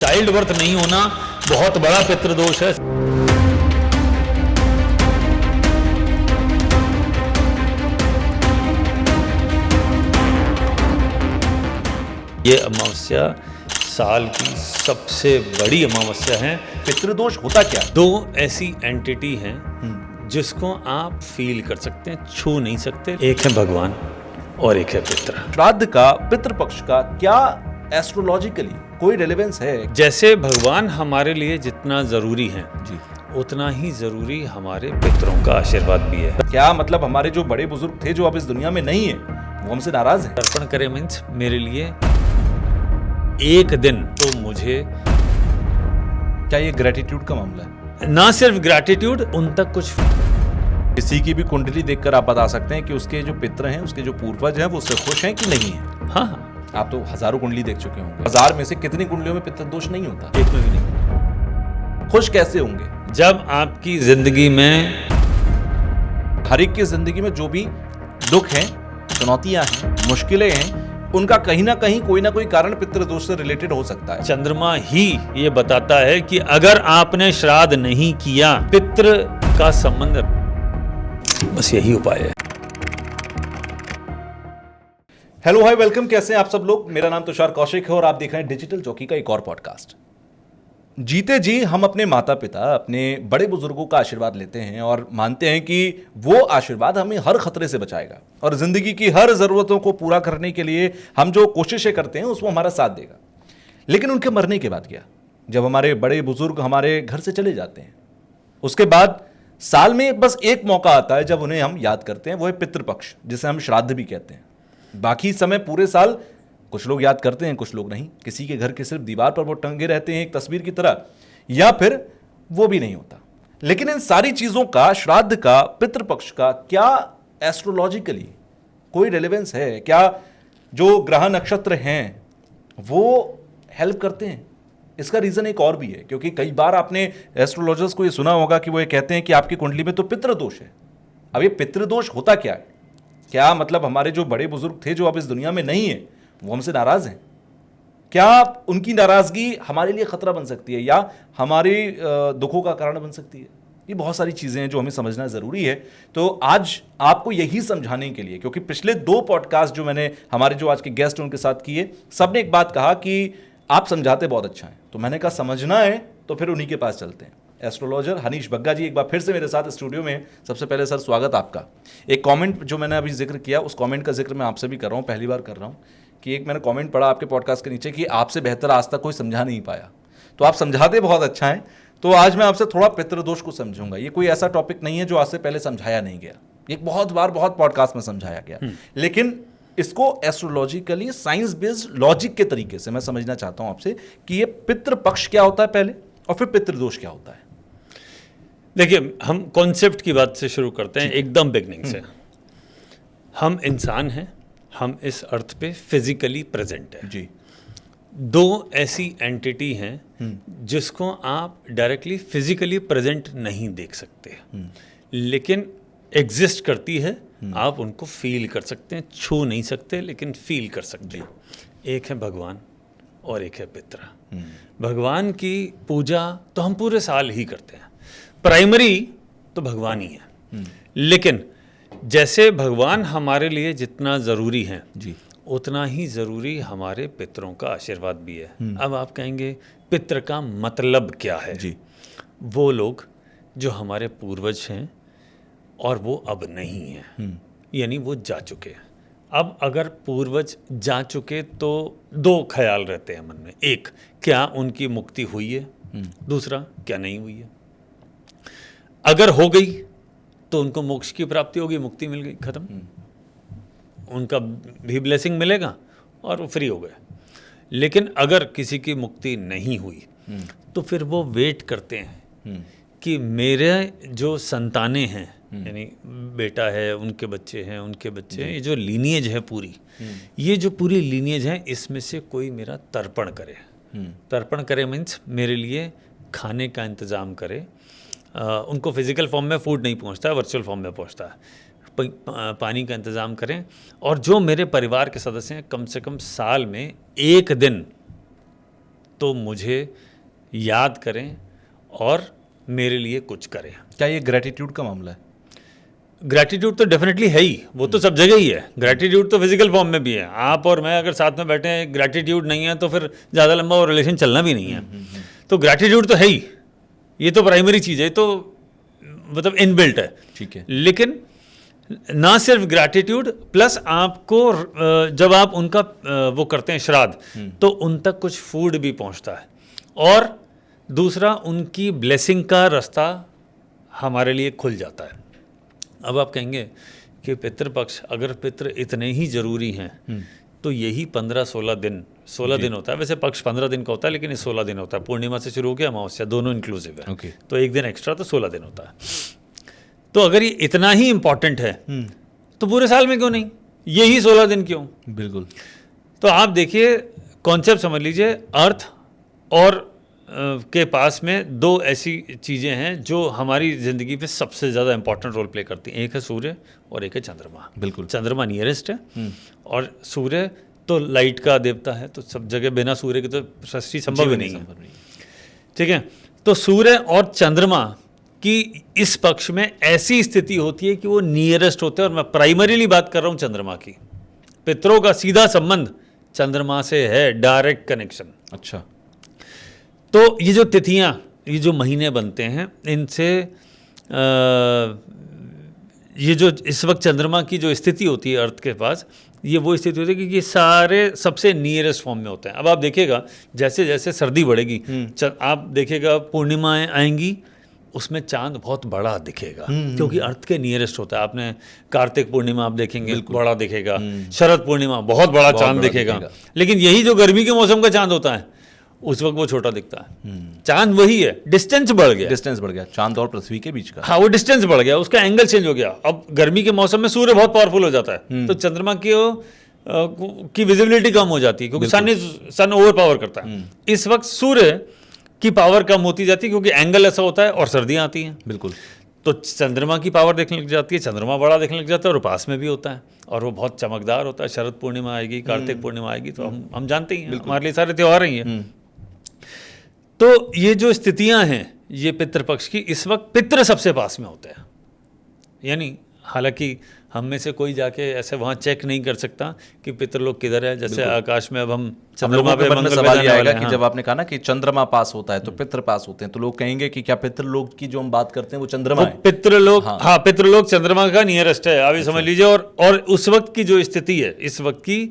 Child birth नहीं होना बहुत बड़ा पितृदोष है। ये अमावस्या साल की सबसे बड़ी अमावस्या है। पितृदोष होता क्या? दो ऐसी एंटिटी हैं जिसको आप फील कर सकते हैं, छू नहीं सकते। एक है भगवान और एक है पितृ। श्राद्ध का, पितृपक्ष का क्या एस्ट्रोलॉजिकली कोई रेलेवेंस है? जैसे भगवान हमारे लिए जितना जरूरी है जी, उतना ही जरूरी हमारे पितरों का आशीर्वाद भी है। क्या मतलब हमारे जो बड़े बुजुर्ग थे जो अब इस दुनिया में नहीं है वो हमसे नाराज है? तर्पण करे मीन्स मेरे लिए एक दिन तो मुझे क्या ये ग्रेटिट्यूड का मामला है? ना सिर्फ ग्रैटिट्यूड, उन तक कुछ किसी की भी कुंडली देखकर आप बता सकते हैं कि उसके जो पितर हैं, उसके जो पूर्वज हैं, वो उससे खुश हैं कि नहीं है? हाँ, आप तो हजारों कुंडली देख चुके होंगे। 1000 में से कितनी कुंडलियों में पितृदोष नहीं होता? एक में भी नहीं। खुश कैसे होंगे? जब आपकी जिंदगी में हर एक की जिंदगी में जो भी दुख हैं, चुनौतियां हैं, मुश्किलें हैं, उनका कहीं ना कहीं कोई ना कोई कारण पितृदोष से रिलेटेड हो सकता है। चंद्रमा ही ये बताता है कि अगर आपने श्राद्ध नहीं किया, पितृ का संबंध, बस यही उपाय है। Hello hi, welcome. कैसे हैं आप सब लोग? मेरा नाम तुषार कौशिक है और आप देख रहे हैं डिजिटल जॉकी का एक और पॉडकास्ट। जीते जी हम अपने माता पिता, अपने बड़े बुजुर्गों का आशीर्वाद लेते हैं और मानते हैं कि वो आशीर्वाद हमें हर खतरे से बचाएगा और जिंदगी की हर जरूरतों को पूरा करने के लिए हम जो कोशिशें करते हैं उसमें हमारा साथ देगा। लेकिन उनके मरने के बाद क्या? जब हमारे बड़े बुजुर्ग हमारे घर से चले जाते हैं, उसके बाद साल में बस एक मौका आता है जब उन्हें हम याद करते हैं, वो है पितृपक्ष, जिसे हम श्राद्ध भी कहते हैं। बाकी समय पूरे साल कुछ लोग याद करते हैं, कुछ लोग नहीं। किसी के घर के सिर्फ दीवार पर वो टंगे रहते हैं एक तस्वीर की तरह, या फिर वो भी नहीं होता। लेकिन इन सारी चीजों का, श्राद्ध का, पितृपक्ष का क्या एस्ट्रोलॉजिकली कोई रेलेवेंस है? क्या जो ग्रह नक्षत्र हैं वो हेल्प करते हैं? इसका रीजन एक और भी है, क्योंकि कई बार आपने एस्ट्रोलॉजर्स को ये सुना होगा कि वो ये कहते हैं कि आपकी कुंडली में तो पितृदोष है। अब ये पितृदोष होता क्या है? क्या मतलब हमारे जो बड़े बुजुर्ग थे जो अब इस दुनिया में नहीं है वो हमसे नाराज हैं? क्या उनकी नाराजगी हमारे लिए खतरा बन सकती है या हमारे दुखों का कारण बन सकती है? ये बहुत सारी चीजें हैं जो हमें समझना जरूरी है। तो आज आपको यही समझाने के लिए, क्योंकि पिछले 2 पॉडकास्ट जो मैंने हमारे जो आज के गेस्ट उनके साथ किए, सबने एक बात कहा कि आप समझाते बहुत अच्छा है। तो मैंने कहा समझना है तो फिर उन्हीं के पास चलते हैं। एस्ट्रोलॉजर हनीश बग्गा जी एक बार फिर से मेरे साथ स्टूडियो में। सबसे पहले सर स्वागत आपका। एक कमेंट जो मैंने अभी जिक्र किया, उस कमेंट का जिक्र मैं आपसे भी कर रहा हूँ, पहली बार कर रहा हूँ, कि एक मैंने कमेंट पढ़ा आपके पॉडकास्ट के नीचे कि आपसे बेहतर आज तक कोई समझा नहीं पाया। तो आप समझाते बहुत अच्छा है। तो आज मैं आपसे थोड़ा पितृदोष को समझूंगा। ये कोई ऐसा टॉपिक नहीं है जो आज से पहले समझाया नहीं गया, एक बहुत बार बहुत पॉडकास्ट में समझाया गया, लेकिन इसको एस्ट्रोलॉजिकली साइंस बेस्ड लॉजिक के तरीके से मैं समझना चाहता हूं आपसे कि ये पितृपक्ष क्या होता है पहले, और फिर पितृदोष क्या होता है। देखिए, हम कॉन्सेप्ट की बात से शुरू करते हैं, एकदम बिगनिंग से। हम इंसान हैं, हम इस अर्थ पे फिजिकली प्रेजेंट हैं जी। 2 ऐसी एंटिटी हैं जिसको आप डायरेक्टली फिजिकली प्रेजेंट नहीं देख सकते, लेकिन एग्जिस्ट करती है। आप उनको फील कर सकते हैं, छू नहीं सकते लेकिन फील कर सकते हैं। एक है भगवान और एक है पितृ। भगवान की पूजा तो हम पूरे साल ही करते हैं, प्राइमरी तो भगवान ही है। लेकिन जैसे भगवान हमारे लिए जितना ज़रूरी है जी, उतना ही ज़रूरी हमारे पितरों का आशीर्वाद भी है। अब आप कहेंगे पितृ का मतलब क्या है? जी। वो लोग जो हमारे पूर्वज हैं और वो अब नहीं हैं, यानी वो जा चुके हैं। अब अगर पूर्वज जा चुके तो 2 ख्याल रहते हैं मन में। एक, क्या उनकी मुक्ति हुई है? दूसरा, क्या नहीं हुई है? अगर हो गई तो उनको मोक्ष की प्राप्ति होगी, मुक्ति मिल गई, खत्म, उनका भी ब्लेसिंग मिलेगा और वो फ्री हो गए। लेकिन अगर किसी की मुक्ति नहीं हुई तो फिर वो वेट करते हैं कि मेरे जो संतानें हैं, यानी बेटा है, उनके बच्चे हैं, उनके बच्चे हैं, ये जो लीनिएज है पूरी, ये जो पूरी लीनिएज है, इसमें से कोई मेरा तर्पण करे। तर्पण करे मीन्स मेरे लिए खाने का इंतज़ाम करे। उनको फिजिकल फॉर्म में फूड नहीं पहुंचता है, वर्चुअल फॉर्म में पहुंचता है। पानी का इंतज़ाम करें, और जो मेरे परिवार के सदस्य हैं कम से कम साल में एक दिन तो मुझे याद करें और मेरे लिए कुछ करें। क्या ये ग्रेटिट्यूड का मामला है? ग्रैटिट्यूड तो डेफिनेटली है ही, वो तो सब जगह ही है। ग्रैटिट्यूड तो फिजिकल फॉर्म में भी है। आप और मैं अगर साथ में बैठे हैं, ग्रैटिट्यूड नहीं है तो फिर ज़्यादा लंबा वो रिलेशन चलना भी नहीं है। तो ग्रैटिट्यूड तो है ही, ये तो प्राइमरी चीज़ है, ये तो मतलब इनबिल्ट है। ठीक है। लेकिन ना सिर्फ ग्रैटिट्यूड प्लस आपको जब आप उनका वो करते हैं श्राद्ध, तो उन तक कुछ फूड भी पहुंचता है। और दूसरा, उनकी ब्लेसिंग का रास्ता हमारे लिए खुल जाता है। अब आप कहेंगे कि पितृपक्ष, अगर पितृ इतने ही जरूरी हैं तो यही 15-16 दिन, 16 दिन होता है। वैसे पक्ष 15 दिन का होता है, लेकिन ये 16 दिन होता है। पूर्णिमा से शुरू होकर अमावस्या दोनों इंक्लूसिव है। Okay. तो एक दिन एक्स्ट्रा, तो 16 दिन होता है। तो अगर ये इतना ही इंपॉर्टेंट है तो पूरे साल में क्यों नहीं, यही 16 दिन क्यों? बिल्कुल। तो आप देखिए, कॉन्सेप्ट समझ लीजिए, अर्थ और के पास में दो ऐसी चीज़ें हैं जो हमारी ज़िंदगी पे सबसे ज़्यादा इंपॉर्टेंट रोल प्ले करती हैं। एक है सूर्य और एक है चंद्रमा। बिल्कुल। चंद्रमा नियरेस्ट है और सूर्य तो लाइट का देवता है, तो सब जगह बिना सूर्य के तो सृष्टि संभव ही नहीं है। ठीक है, तो सूर्य और चंद्रमा की इस पक्ष में ऐसी स्थिति होती है कि वो नियरेस्ट होते हैं। और मैं प्राइमरीली बात कर रहा हूँ चंद्रमा की। पितरों का सीधा संबंध चंद्रमा से है, डायरेक्ट कनेक्शन। अच्छा। तो ये जो तिथियां, ये जो महीने बनते हैं, इनसे ये जो इस वक्त चंद्रमा की जो स्थिति होती है अर्थ के पास, ये वो स्थिति होती है कि ये सारे सबसे नियरेस्ट फॉर्म में होते हैं। अब आप देखिएगा, जैसे जैसे सर्दी बढ़ेगी, आप देखिएगा पूर्णिमाएं आएंगी, उसमें चांद बहुत बड़ा दिखेगा, क्योंकि अर्थ के नियरेस्ट होता है। आपने कार्तिक पूर्णिमा आप देखेंगे बड़ा दिखेगा, शरद पूर्णिमा बहुत बड़ा चांद दिखेगा। लेकिन यही जो गर्मी के मौसम का चांद होता है, उस वक्त वो छोटा दिखता है। चांद वही है, डिस्टेंस बढ़ गया। डिस्टेंस बढ़ गया चांद और पृथ्वी के बीच का। हाँ, वो डिस्टेंस बढ़ गया, उसका एंगल चेंज हो गया। अब गर्मी के मौसम में सूर्य बहुत पावरफुल हो जाता है, तो चंद्रमा की विजिबिलिटी कम हो जाती है, क्योंकि सन ओवर पावर करता है। इस वक्त सूर्य की पावर कम होती जाती है, क्योंकि एंगल ऐसा होता है और सर्दियाँ आती हैं। बिल्कुल। तो चंद्रमा की पावर देखने लग जाती है, चंद्रमा बड़ा देखने लग जाता है, और पास में भी होता है, और वो बहुत चमकदार होता है। शरद पूर्णिमा आएगी, कार्तिक पूर्णिमा आएगी, तो हम जानते ही हैं, हमारे लिए सारे त्यौहार ही हैं। तो ये जो स्थितियां हैं ये पितृपक्ष की, इस वक्त पितृ सबसे पास में होते हैं। यानी हालांकि हम में से कोई जाके ऐसे वहाँ चेक नहीं कर सकता कि पितृलोक किधर है। जैसे आकाश में अब हम चंद्रमा पे मंगल सवाल पे ये आएगा कि हाँ। जब आपने कहा ना कि चंद्रमा पास होता है तो पितृ पास होते हैं, तो लोग कहेंगे कि क्या पितृलोक की जो हम बात करते हैं वो चंद्रमा है? पितृलोक, हाँ, पितृलोक चंद्रमा का नियरेस्ट है, अभी समझ लीजिए। और उस वक्त की जो स्थिति है, इस वक्त की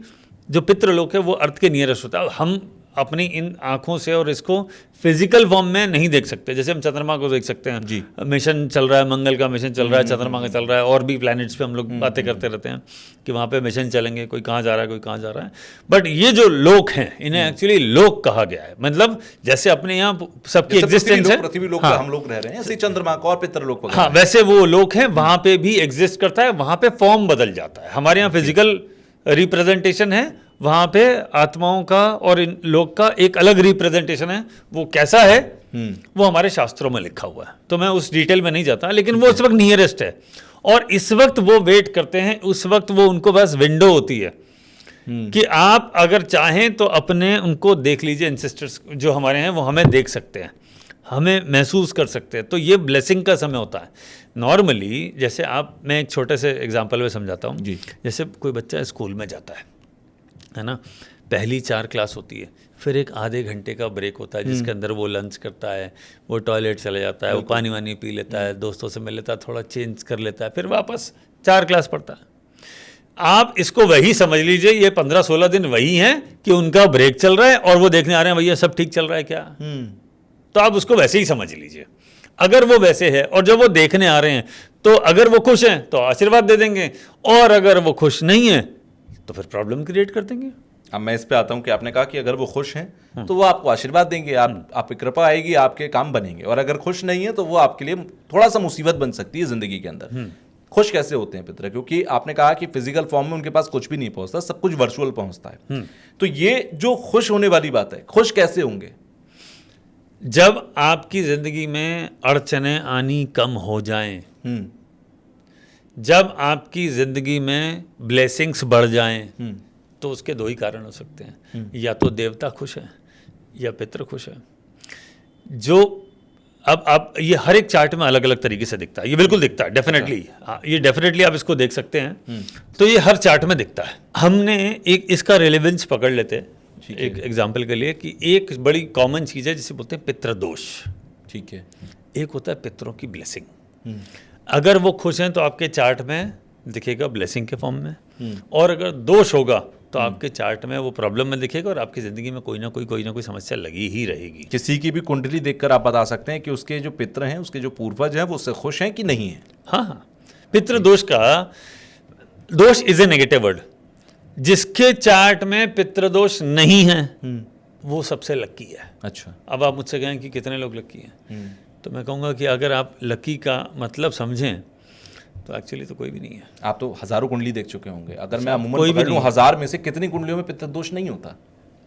जो पितृलोक है, वो अर्थ के नियरेस्ट होता है। हम अपनी इन आंखों से और इसको फिजिकल फॉर्म में नहीं देख सकते। जैसे हम चंद्रमा को देख सकते हैं जी, मिशन चल रहा है, मंगल का मिशन चल रहा है, चंद्रमा का चल रहा है, और भी प्लैनेट्स पे हम लोग बातें करते रहते हैं कि वहाँ पे मिशन चलेंगे, कोई कहाँ जा रहा है, कोई कहाँ जा रहा है। बट ये जो लोक हैं, इन्हें एक्चुअली लोक कहा गया है। मतलब जैसे अपने यहाँ सबकी एग्जिस्टेंस है, पृथ्वी लोक पे हम लोग रह रहे हैं, ऐसे चंद्रमा का और पितृलोक वगैरह, हाँ, वैसे वो लोक हैं, वहाँ पे भी एग्जिस्ट करता है। वहाँ पे फॉर्म बदल जाता है। हमारे यहाँ फिजिकल रिप्रेजेंटेशन है, वहाँ पे आत्माओं का और इन लोक का एक अलग रिप्रेजेंटेशन है। वो कैसा है वो हमारे शास्त्रों में लिखा हुआ है, तो मैं उस डिटेल में नहीं जाता। लेकिन वो इस वक्त नियरेस्ट है, और इस वक्त वो वेट करते हैं। उस वक्त वो उनको बस विंडो होती है कि आप अगर चाहें तो अपने उनको देख लीजिए। एंसेस्टर्स जो हमारे हैं वो हमें देख सकते हैं, हमें महसूस कर सकते हैं। तो ये ब्लेसिंग का समय होता है। नॉर्मली जैसे मैं एक छोटे से एग्जांपल में समझाता हूँ। जैसे कोई बच्चा स्कूल में जाता है ना, पहली 4 क्लास होती है, फिर एक आधे घंटे का ब्रेक होता है जिसके अंदर वो लंच करता है, वो टॉयलेट चला जाता है, वो पानी वानी पी लेता है, दोस्तों से मिल लेता है, थोड़ा चेंज कर लेता है, फिर वापस 4 क्लास पढ़ता है। आप इसको वही समझ लीजिए, ये 15-16 दिन वही हैं कि उनका ब्रेक चल रहा है और वो देखने आ रहे हैं भैया सब ठीक चल रहा है क्या। तो आप उसको वैसे ही समझ लीजिए। अगर वो वैसे है और जब वो देखने आ रहे हैं, तो अगर वो खुश हैं तो आशीर्वाद दे देंगे, और अगर वो खुश नहीं है तो फिर प्रॉब्लम क्रिएट कर देंगे। अब मैं इस पे आता हूँ कि आपने कहा कि अगर वो खुश हैं तो वो आपको आशीर्वाद देंगे, आपकी कृपा आएगी, आपके काम बनेंगे, और अगर खुश नहीं है तो वो आपके लिए थोड़ा सा मुसीबत बन सकती है जिंदगी के अंदर। खुश कैसे होते हैं पितर? क्योंकि आपने कहा कि फिजिकल फॉर्म में उनके पास कुछ भी नहीं पहुंचता, सब कुछ वर्चुअल पहुंचता है। तो ये जो खुश होने वाली बात है, खुश कैसे होंगे? जब आपकी जिंदगी में अड़चनें आनी कम हो जाएं, जब आपकी जिंदगी में ब्लेसिंग्स बढ़ जाएं, तो उसके 2 ही कारण हो सकते हैं। या तो देवता खुश हैं, या पितृ खुश है, जो अब आप ये हर एक चार्ट में अलग अलग तरीके से दिखता है, ये बिल्कुल दिखता है डेफिनेटली, ये डेफिनेटली आप इसको देख सकते हैं। तो ये हर चार्ट में दिखता है। हमने एक इसका रेलेवेंस पकड़ लेते हैं एक एग्जाम्पल के लिए कि एक बड़ी कॉमन चीज़ है जिसे बोलते हैं पितृदोष। ठीक है। एक होता है पितरों की ब्लेसिंग। अगर वो खुश हैं तो आपके चार्ट में दिखेगा ब्लेसिंग के फॉर्म में, और अगर दोष होगा तो आपके चार्ट में वो प्रॉब्लम में दिखेगा, और आपकी ज़िंदगी में कोई ना कोई समस्या लगी ही रहेगी। किसी की भी कुंडली देखकर आप बता सकते हैं कि उसके जो पितर हैं, उसके जो पूर्वज हैं, वो उससे खुश हैं कि नहीं है। हाँ, पितृदोष का दोष इज ए नेगेटिव वर्ड। जिसके चार्ट में पितृदोष नहीं है वो सबसे लकी है। अच्छा। अब आप मुझसे कहें कि कितने लोग लकी हैं, तो मैं कहूँगा कि अगर आप लकी का मतलब समझें तो एक्चुअली तो कोई भी नहीं है। आप तो हजारों कुंडली देख चुके होंगे। अगर मैं अमूमन कोई भी पकड़ लूं, नहीं। 1000 में से कितनी कुंडलियों में पितृदोष नहीं होता?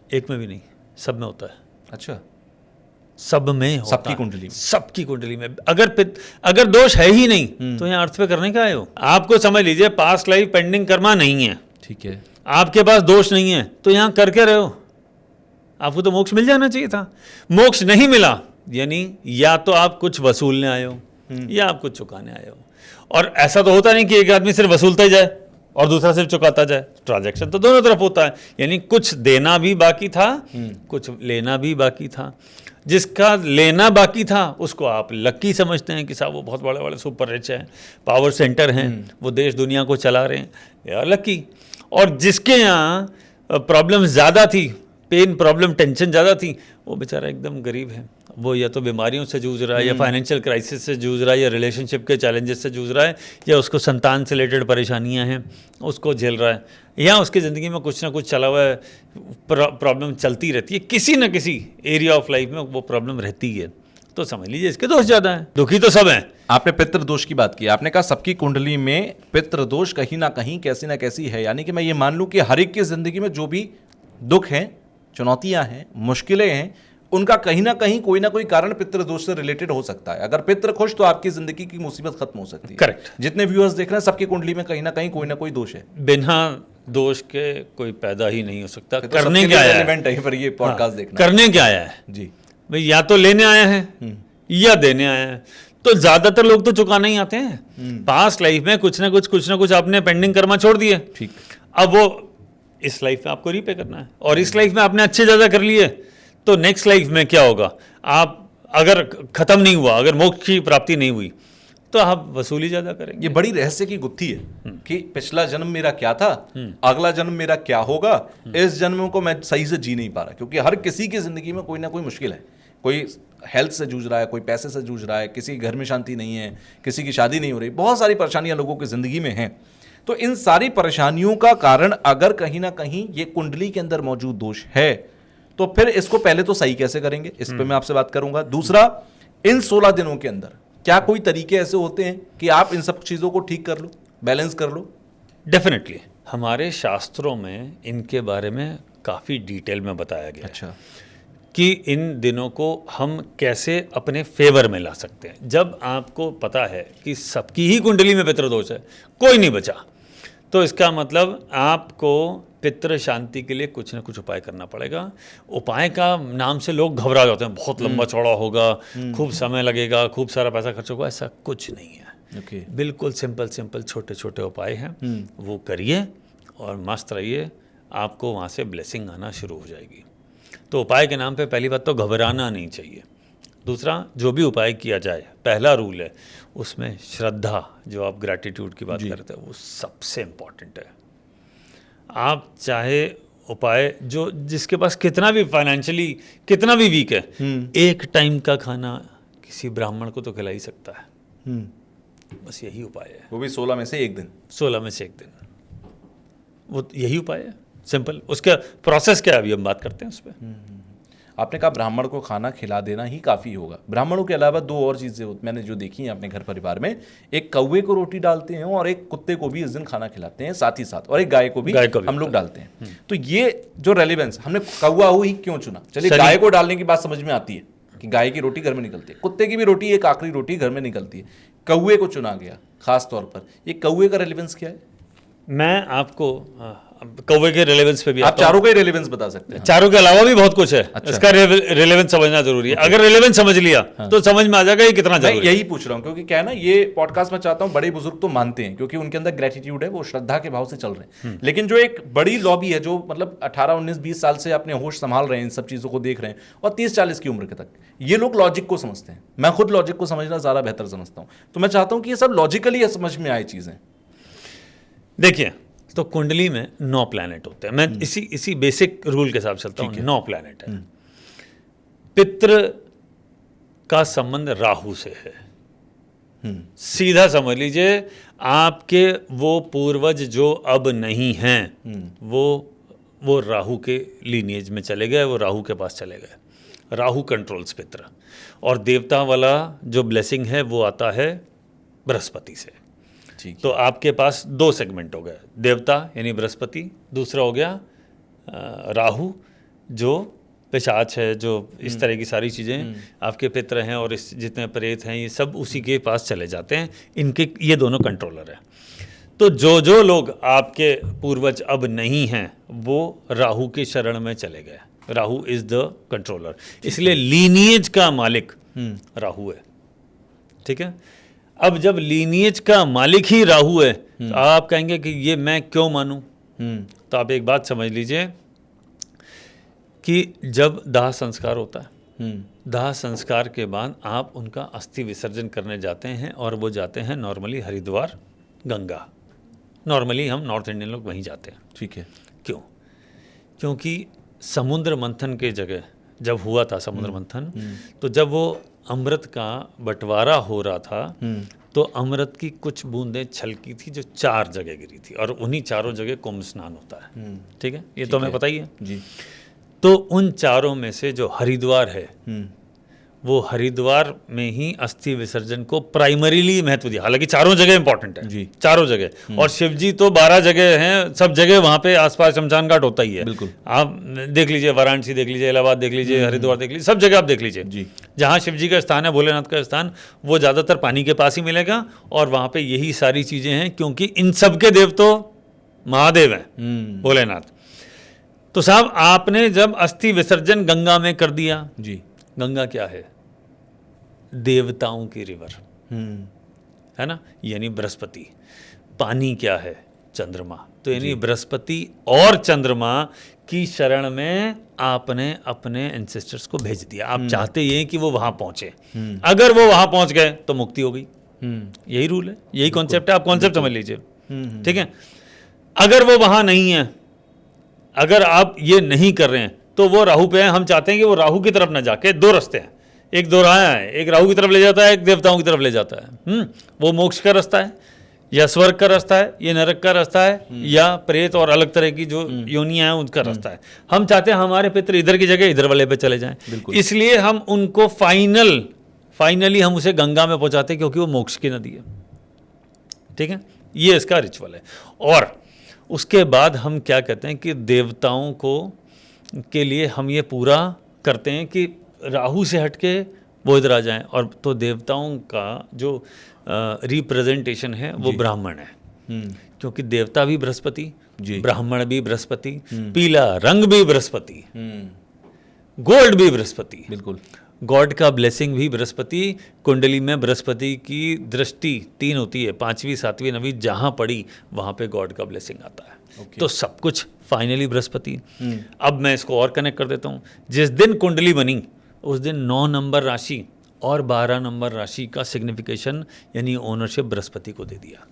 एक में भी नहीं, सब में होता है। अच्छा। सब में होता सबकी है। कुंडली में? सबकी कुंडली में। अगर दोष है ही नहीं तो यहाँ अर्थ पे करने का आए हो? आपको समझ लीजिए पास्ट लाइफ पेंडिंग कर्मा नहीं है, ठीक है, आपके पास दोष नहीं है, तो यहाँ कर क्या रहे हो? आपको तो मोक्ष मिल जाना चाहिए था। मोक्ष नहीं मिला, यानी या तो आप कुछ वसूलने आए हो या आप कुछ चुकाने आए हो। और ऐसा तो होता नहीं कि एक आदमी सिर्फ वसूलता ही जाए और दूसरा सिर्फ चुकाता जाए। ट्रांजैक्शन तो दोनों तरफ होता है, यानी कुछ देना भी बाकी था, कुछ लेना भी बाकी था। जिसका लेना बाकी था उसको आप लकी समझते हैं कि साहब वो बहुत बड़े बड़े सुपर रिच हैं, पावर सेंटर हैं, वो देश दुनिया को चला रहे हैं, यार लकी। और जिसके यहाँ प्रॉब्लम ज़्यादा थी, पेन प्रॉब्लम टेंशन ज़्यादा थी, वो बेचारा एकदम गरीब है। वो या तो बीमारियों से जूझ रहा है, या फाइनेंशियल क्राइसिस से जूझ रहा है, या रिलेशनशिप के चैलेंजेस से जूझ रहा है, या उसको संतान से रिलेटेड परेशानियां हैं उसको झेल रहा है, या उसकी ज़िंदगी में कुछ ना कुछ चला हुआ है, प्रॉब्लम चलती रहती है, किसी न किसी एरिया ऑफ लाइफ में वो प्रॉब्लम रहती है। तो समझ लीजिए इसके दोष ज़्यादा हैं, दुखी तो सब हैं। आपने पितृदोष की बात की, आपने कहा सबकी कुंडली में पितृदोष कहीं ना कहीं कैसी ना कैसी है। यानी कि मैं ये मान लूँ कि हर एक की ज़िंदगी में जो भी दुख हैं, चुनौतियां हैं, मुश्किलें हैं, उनका कहीं ना कहीं कोई ना कोई कारण पितृदोष से रिलेटेड हो सकता है। अगर पितृ खुश तो आपकी जिंदगी की मुसीबत खत्म हो सकती है। करेक्ट। जितने व्यूअर्स देख रहे हैं सबकी कुंडली में कहीं ना कहीं कोई दोष है। बिना दोष के कोई पैदा ही नहीं हो सकता। तो करने क्या आया है पर ये पॉडकास्ट देखना, करने क्या आया है जी भाई? या तो लेने आया है या देने आया है। तो ज्यादातर लोग तो चुकाने ही आते हैं। पास्ट लाइफ में कुछ ना कुछ आपने पेंडिंग कर्मा छोड़ दिए, ठीक। अब वो इस लाइफ में आपको रीपे करना है, और इस लाइफ में आपने अच्छे ज़्यादा कर लिए, तो नेक्स्ट लाइफ में क्या होगा? आप अगर खत्म नहीं हुआ, अगर मोक्ष की प्राप्ति नहीं हुई, तो आप वसूली ज़्यादा करेंगे। ये बड़ी रहस्य की गुत्थी है कि पिछला जन्म मेरा क्या था, अगला जन्म मेरा क्या होगा, इस जन्म को मैं सही से जी नहीं पा रहा। क्योंकि हर किसी की जिंदगी में कोई ना कोई मुश्किल है। कोई हेल्थ से जूझ रहा है, कोई पैसे से जूझ रहा है, किसी के घर में शांति नहीं है, किसी की शादी नहीं हो रही, बहुत सारी परेशानियां लोगों की जिंदगी में हैं। तो इन सारी परेशानियों का कारण अगर कहीं ना कहीं ये कुंडली के अंदर मौजूद दोष है, तो फिर इसको पहले तो सही कैसे करेंगे, इस पे मैं आपसे बात करूंगा। दूसरा, इन 16 दिनों के अंदर क्या कोई तरीके ऐसे होते हैं कि आप इन सब चीजों को ठीक कर लो, बैलेंस कर लो? डेफिनेटली हमारे शास्त्रों में इनके बारे में काफ़ी डिटेल में बताया गया। अच्छा। कि इन दिनों को हम कैसे अपने फेवर में ला सकते हैं। जब आपको पता है कि सबकी ही कुंडली में पितृदोष है, कोई नहीं बचा, तो इसका मतलब आपको पितृ शांति के लिए कुछ ना कुछ उपाय करना पड़ेगा। उपाय का नाम से लोग घबरा जाते हैं, बहुत लंबा चौड़ा होगा, खूब समय लगेगा, खूब सारा पैसा खर्च होगा। ऐसा कुछ नहीं है। बिल्कुल सिंपल छोटे छोटे उपाय हैं, वो करिए और मस्त रहिए, आपको वहाँ से ब्लेसिंग आना शुरू हो जाएगी। तो उपाय के नाम पे पहली बात तो घबराना नहीं चाहिए। दूसरा, जो भी उपाय किया जाए, पहला रूल है उसमें श्रद्धा, जो आप ग्रैटिट्यूड की बात करते हैं, वो सबसे इम्पॉर्टेंट है। आप चाहे उपाय जो जिसके पास कितना भी फाइनेंशियली कितना भी वीक है, एक टाइम का खाना किसी ब्राह्मण को तो खिला ही सकता है। बस यही उपाय है। वो भी 16 में से एक दिन। 16 में से एक दिन, वो यही उपाय है, सिंपल। उसका प्रोसेस क्या है अभी हम बात करते हैं उस पर। आपने कहा ब्राह्मण को खाना खिला देना ही काफ़ी होगा। ब्राह्मणों के अलावा दो और चीज़ें मैंने जो देखी हैं अपने घर परिवार में, एक कौवे को रोटी डालते हैं और एक कुत्ते को भी इस दिन खाना खिलाते हैं साथ ही साथ, और एक गाय को भी हम लोग डालते हैं। तो ये जो रेलिवेंस, हमने कौवा ही क्यों चुना? चलिए, गाय को डालने की बात समझ में आती है कि गाय की रोटी घर में निकलती है, कुत्ते की भी रोटी एक आखिरी रोटी घर में निकलती है, कौवे को चुना गया खास तौर पर। ये कौवे का रेलिवेंस क्या है? मैं आपको कौवे के रिलेवेंस पे भी आप आता हूं। चारों का ही रेलेवेंस बता सकते हैं। चारों के अलावा भी बहुत कुछ है। अच्छा। इसका रिलेवेंस समझना जरूरी है। अगर रिलेवेंस समझ लिया तो समझ में आ जाएगा ये कितना मैं जरूरी है। यही पूछ रहा हूँ क्योंकि क्या है ना, ये पॉडकास्ट में चाहता हूँ बड़े बुजुर्ग तो मानते हैं क्योंकि उनके अंदर ग्रेटिट्यूड है, वो श्रद्धा के भाव से चल रहे हैं। लेकिन जो एक बड़ी लॉबी है जो मतलब 18 19 20 साल से अपने होश संभाल रहे हैं, इन सब चीज़ों को देख रहे हैं, और 30 40 की उम्र के तक, ये लोग लॉजिक को समझते हैं। मैं खुद लॉजिक को समझना ज़्यादा बेहतर समझता हूँ, तो मैं चाहता हूँ कि ये सब लॉजिकली समझ में आए चीज़ें। देखिए, तो कुंडली में 9 प्लैनेट होते हैं। मैं इसी बेसिक रूल के साथ चलता हूँ। 9 प्लैनेट है। पितृ का संबंध राहु से है। सीधा समझ लीजिए, आपके वो पूर्वज जो अब नहीं हैं, वो राहु के लीनिएज में चले गए, वो राहु के पास चले गए। राहु कंट्रोल्स पितृ। और देवता वाला जो ब्लेसिंग है वो आता है बृहस्पति से। तो आपके पास 2 सेगमेंट हो गए, देवता यानी बृहस्पति, दूसरा हो गया राहु जो पिशाच है, जो इस तरह की सारी चीज़ें आपके पितृ हैं, और इस जितने प्रेत हैं ये सब उसी के पास चले जाते हैं। इनके ये दोनों कंट्रोलर हैं। तो जो लोग आपके पूर्वज अब नहीं हैं वो राहु के शरण में चले गए। राहु इज द कंट्रोलर, इसलिए लीनिएज का मालिक राहु है। ठीक है। अब जब लीनिएज का मालिक ही राहु है तो आप कहेंगे कि ये मैं क्यों मानूं? तो आप एक बात समझ लीजिए कि जब दाह संस्कार होता है, दाह संस्कार के बाद आप उनका अस्थि विसर्जन करने जाते हैं, और वो जाते हैं नॉर्मली हरिद्वार, गंगा। नॉर्मली हम नॉर्थ इंडियन लोग वहीं जाते हैं। ठीक है। क्यों? क्योंकि समुद्र मंथन के जगह जब हुआ था समुद्र मंथन, तो जब वो अमृत का बंटवारा हो रहा था तो अमृत की कुछ बूंदें छलकी थी जो 4 जगह गिरी थी, और उन्हीं चारों जगह कुंभ स्नान होता है। ठीक है, ये तो हमें पता ही है जी। तो उन चारों में से जो हरिद्वार है, वो हरिद्वार में ही अस्थि विसर्जन को प्राइमरीली महत्व दिया। हालांकि चारों जगह इंपॉर्टेंट है जी, चारों जगह, और शिव जी तो 12 जगह हैं, सब जगह वहाँ पे आसपास शमशान घाट होता ही है। बिल्कुल। आप देख लीजिए, वाराणसी देख लीजिए, इलाहाबाद देख लीजिए, हरिद्वार देख लीजिए, सब जगह आप देख लीजिए जी। जहाँ शिव जी का स्थान है, भोलेनाथ का स्थान, वो ज़्यादातर पानी के पास ही मिलेगा, और वहाँ पे यही सारी चीज़ें हैं, क्योंकि इन सब के देव तो महादेव हैं, भोलेनाथ। तो साहब, आपने जब अस्थि विसर्जन गंगा में कर दिया जी, गंगा क्या है? देवताओं की रिवर है ना, यानी बृहस्पति। पानी क्या है? चंद्रमा। तो यानी बृहस्पति और चंद्रमा की शरण में आपने अपने एंसेस्टर्स को भेज दिया। आप चाहते ये कि वो वहां पहुंचे, अगर वो वहां पहुंच गए तो मुक्ति हो गई। यही रूल है, यही कॉन्सेप्ट है, आप कॉन्सेप्ट समझ लीजिए। ठीक है। अगर वो वहां नहीं है, अगर आप ये नहीं कर रहे हैं, तो वो राहु पे है। हम चाहते हैं कि वो राहु की तरफ ना जाके, 2 रास्ते हैं, एक दोराया है, एक राहु की तरफ ले जाता है, एक देवताओं की तरफ ले जाता है। वो मोक्ष का रास्ता है, या स्वर्ग का रास्ता है, ये नरक का रास्ता है, या प्रेत और अलग तरह की जो योनियां हैं उनका रास्ता है। हम चाहते हैं हमारे पितृ इधर की जगह इधर वाले पे चले जाएं, इसलिए हम उनको फाइनली हम उसे गंगा में पहुंचाते हैं, क्योंकि वो मोक्ष की नदी है। ठीक है, ये इसका रिचुअल है। और उसके बाद हम क्या कहते हैं कि देवताओं को के लिए हम ये पूरा करते हैं कि राहु से हटके वो इधर आ जाएं, और तो देवताओं का जो रिप्रेजेंटेशन है वो ब्राह्मण है, क्योंकि देवता भी बृहस्पति, ब्राह्मण भी बृहस्पति, पीला रंग भी बृहस्पति, गोल्ड भी बृहस्पति, बिल्कुल, गॉड का ब्लेसिंग भी बृहस्पति। कुंडली में बृहस्पति की दृष्टि 3 होती है, 5वीं 7वीं 9वीं जहां पड़ी वहां पे गॉड का ब्लेसिंग आता है। तो सब कुछ फाइनली बृहस्पति। अब मैं इसको और कनेक्ट कर देता हूं। जिस दिन कुंडली बनी उस दिन 9 नंबर राशि और 12 नंबर राशि का सिग्निफिकेशन यानी ओनरशिप बृहस्पति को दे दिया।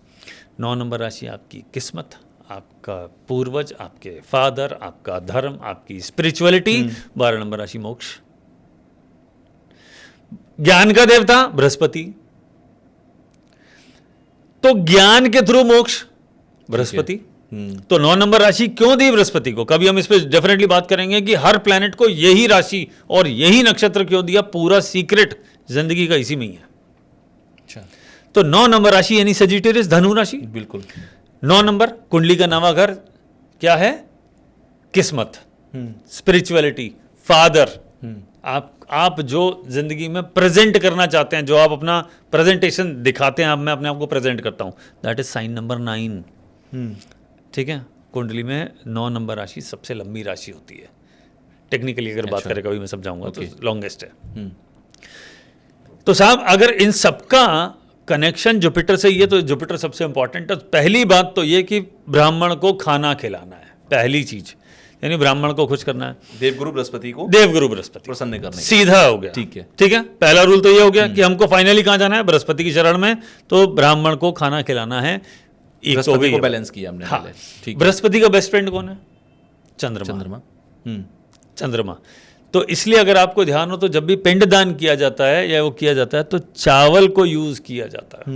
9 नंबर राशि आपकी किस्मत, आपका पूर्वज, आपके फादर, आपका धर्म, आपकी स्पिरिचुअलिटी। 12 नंबर राशि मोक्ष, ज्ञान का देवता बृहस्पति, तो ज्ञान के थ्रू मोक्ष बृहस्पति। तो 9 नंबर राशि क्यों दी बृहस्पति को? कभी हम इस पे डेफिनेटली बात करेंगे कि हर प्लैनेट को यही राशि और यही नक्षत्र क्यों दिया। पूरा सीक्रेट जिंदगी का इसी में ही है। अच्छा, तो 9 नंबर राशि यानी सजिटेरियस, धनु राशि। बिल्कुल। 9 नंबर कुंडली का नवा घर क्या है? किस्मत, स्पिरिचुअलिटी, फादर। आप जो जिंदगी में प्रेजेंट करना चाहते हैं, जो आप अपना प्रेजेंटेशन दिखाते हैं, अब मैं अपने आप को प्रेजेंट करता हूं, दैट इज साइन नंबर 9। ठीक है। कुंडली में 9 नंबर राशि सबसे लंबी राशि होती है टेक्निकली, अगर बात करें कभी मैं समझाऊंगा तो लॉन्गेस्ट है। तो साहब अगर इन सबका कनेक्शन जुपिटर से ये, तो जुपिटर सबसे इंपॉर्टेंट है। पहली बात तो ये कि ब्राह्मण को खाना खिलाना है, पहली चीज, यानी ब्राह्मण को खुश करना है। देवगुरु बृहस्पति को प्रसन्न करने, सीधा हो गया। ठीक है, ठीक है। पहला रूल तो ये हो गया कि हमको फाइनली कहाँ जाना है, बृहस्पति की शरण में। तो ब्राह्मण को खाना खिलाना है। एक तो बृहस्पति को बैलेंस किया हमने। हाँ, ठीक। बृहस्पति का बेस्ट फ्रेंड कौन है? चंद्रमा। चंद्रमा। तो इसलिए अगर आपको ध्यान हो तो जब भी पिंडदान किया जाता है या वो किया जाता है तो चावल को यूज किया जाता है।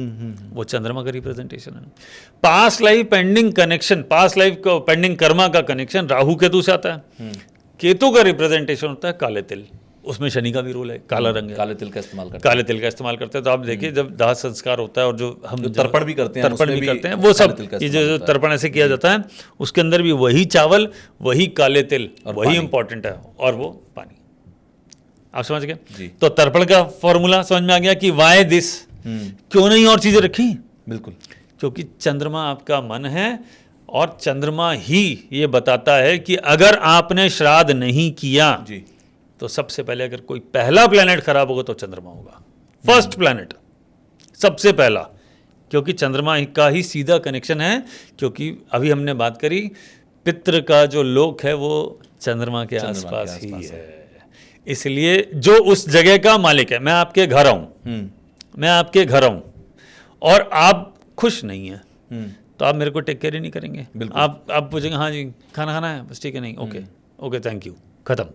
वो चंद्रमा का रिप्रेजेंटेशन है। Past life pending connection, past life का पेंडिंग कर्मा का कनेक्शन राहु केतु से आता है। केतु का रिप्रेजेंटेशन होता है काले तिल, उसमें शनि का भी रोल है, काला रंग है, काले तिल का इस्तेमाल करते हैं। काले तिल का इस्तेमाल करते हैं। तो आप देखिए जब दाह संस्कार होता है और जो हम तर्पण भी करते हैं, वो सब ये जो तर्पण ऐसे किया जाता है उसके अंदर भी वही चावल, वही काले तिल, वही इंपॉर्टेंट है, और वो पानी। आप समझ गए? तो तर्पण का फॉर्मूला समझ में आ गया कि वाई दिस, क्यों नहीं और चीजें रखी? बिल्कुल, क्योंकि चंद्रमा आपका मन है और चंद्रमा ही ये बताता है कि अगर आपने श्राद्ध नहीं किया जी, तो सबसे पहले अगर कोई पहला प्लेनेट खराब होगा तो चंद्रमा होगा, फर्स्ट प्लेनेट सबसे पहला, क्योंकि चंद्रमा का ही सीधा कनेक्शन है। क्योंकि अभी हमने बात करी पितृ का जो लोक है वो चंद्रमा के आसपास ही है। इसलिए जो उस जगह का मालिक है, मैं आपके घर आऊं, मैं आपके घर आऊं और आप खुश नहीं है तो आप मेरे को टेक केयर ही नहीं करेंगे। आप पूछेंगे हाँ जी खाना खाना है, बस ठीक है, नहीं ओके ओके थैंक यू, खत्म।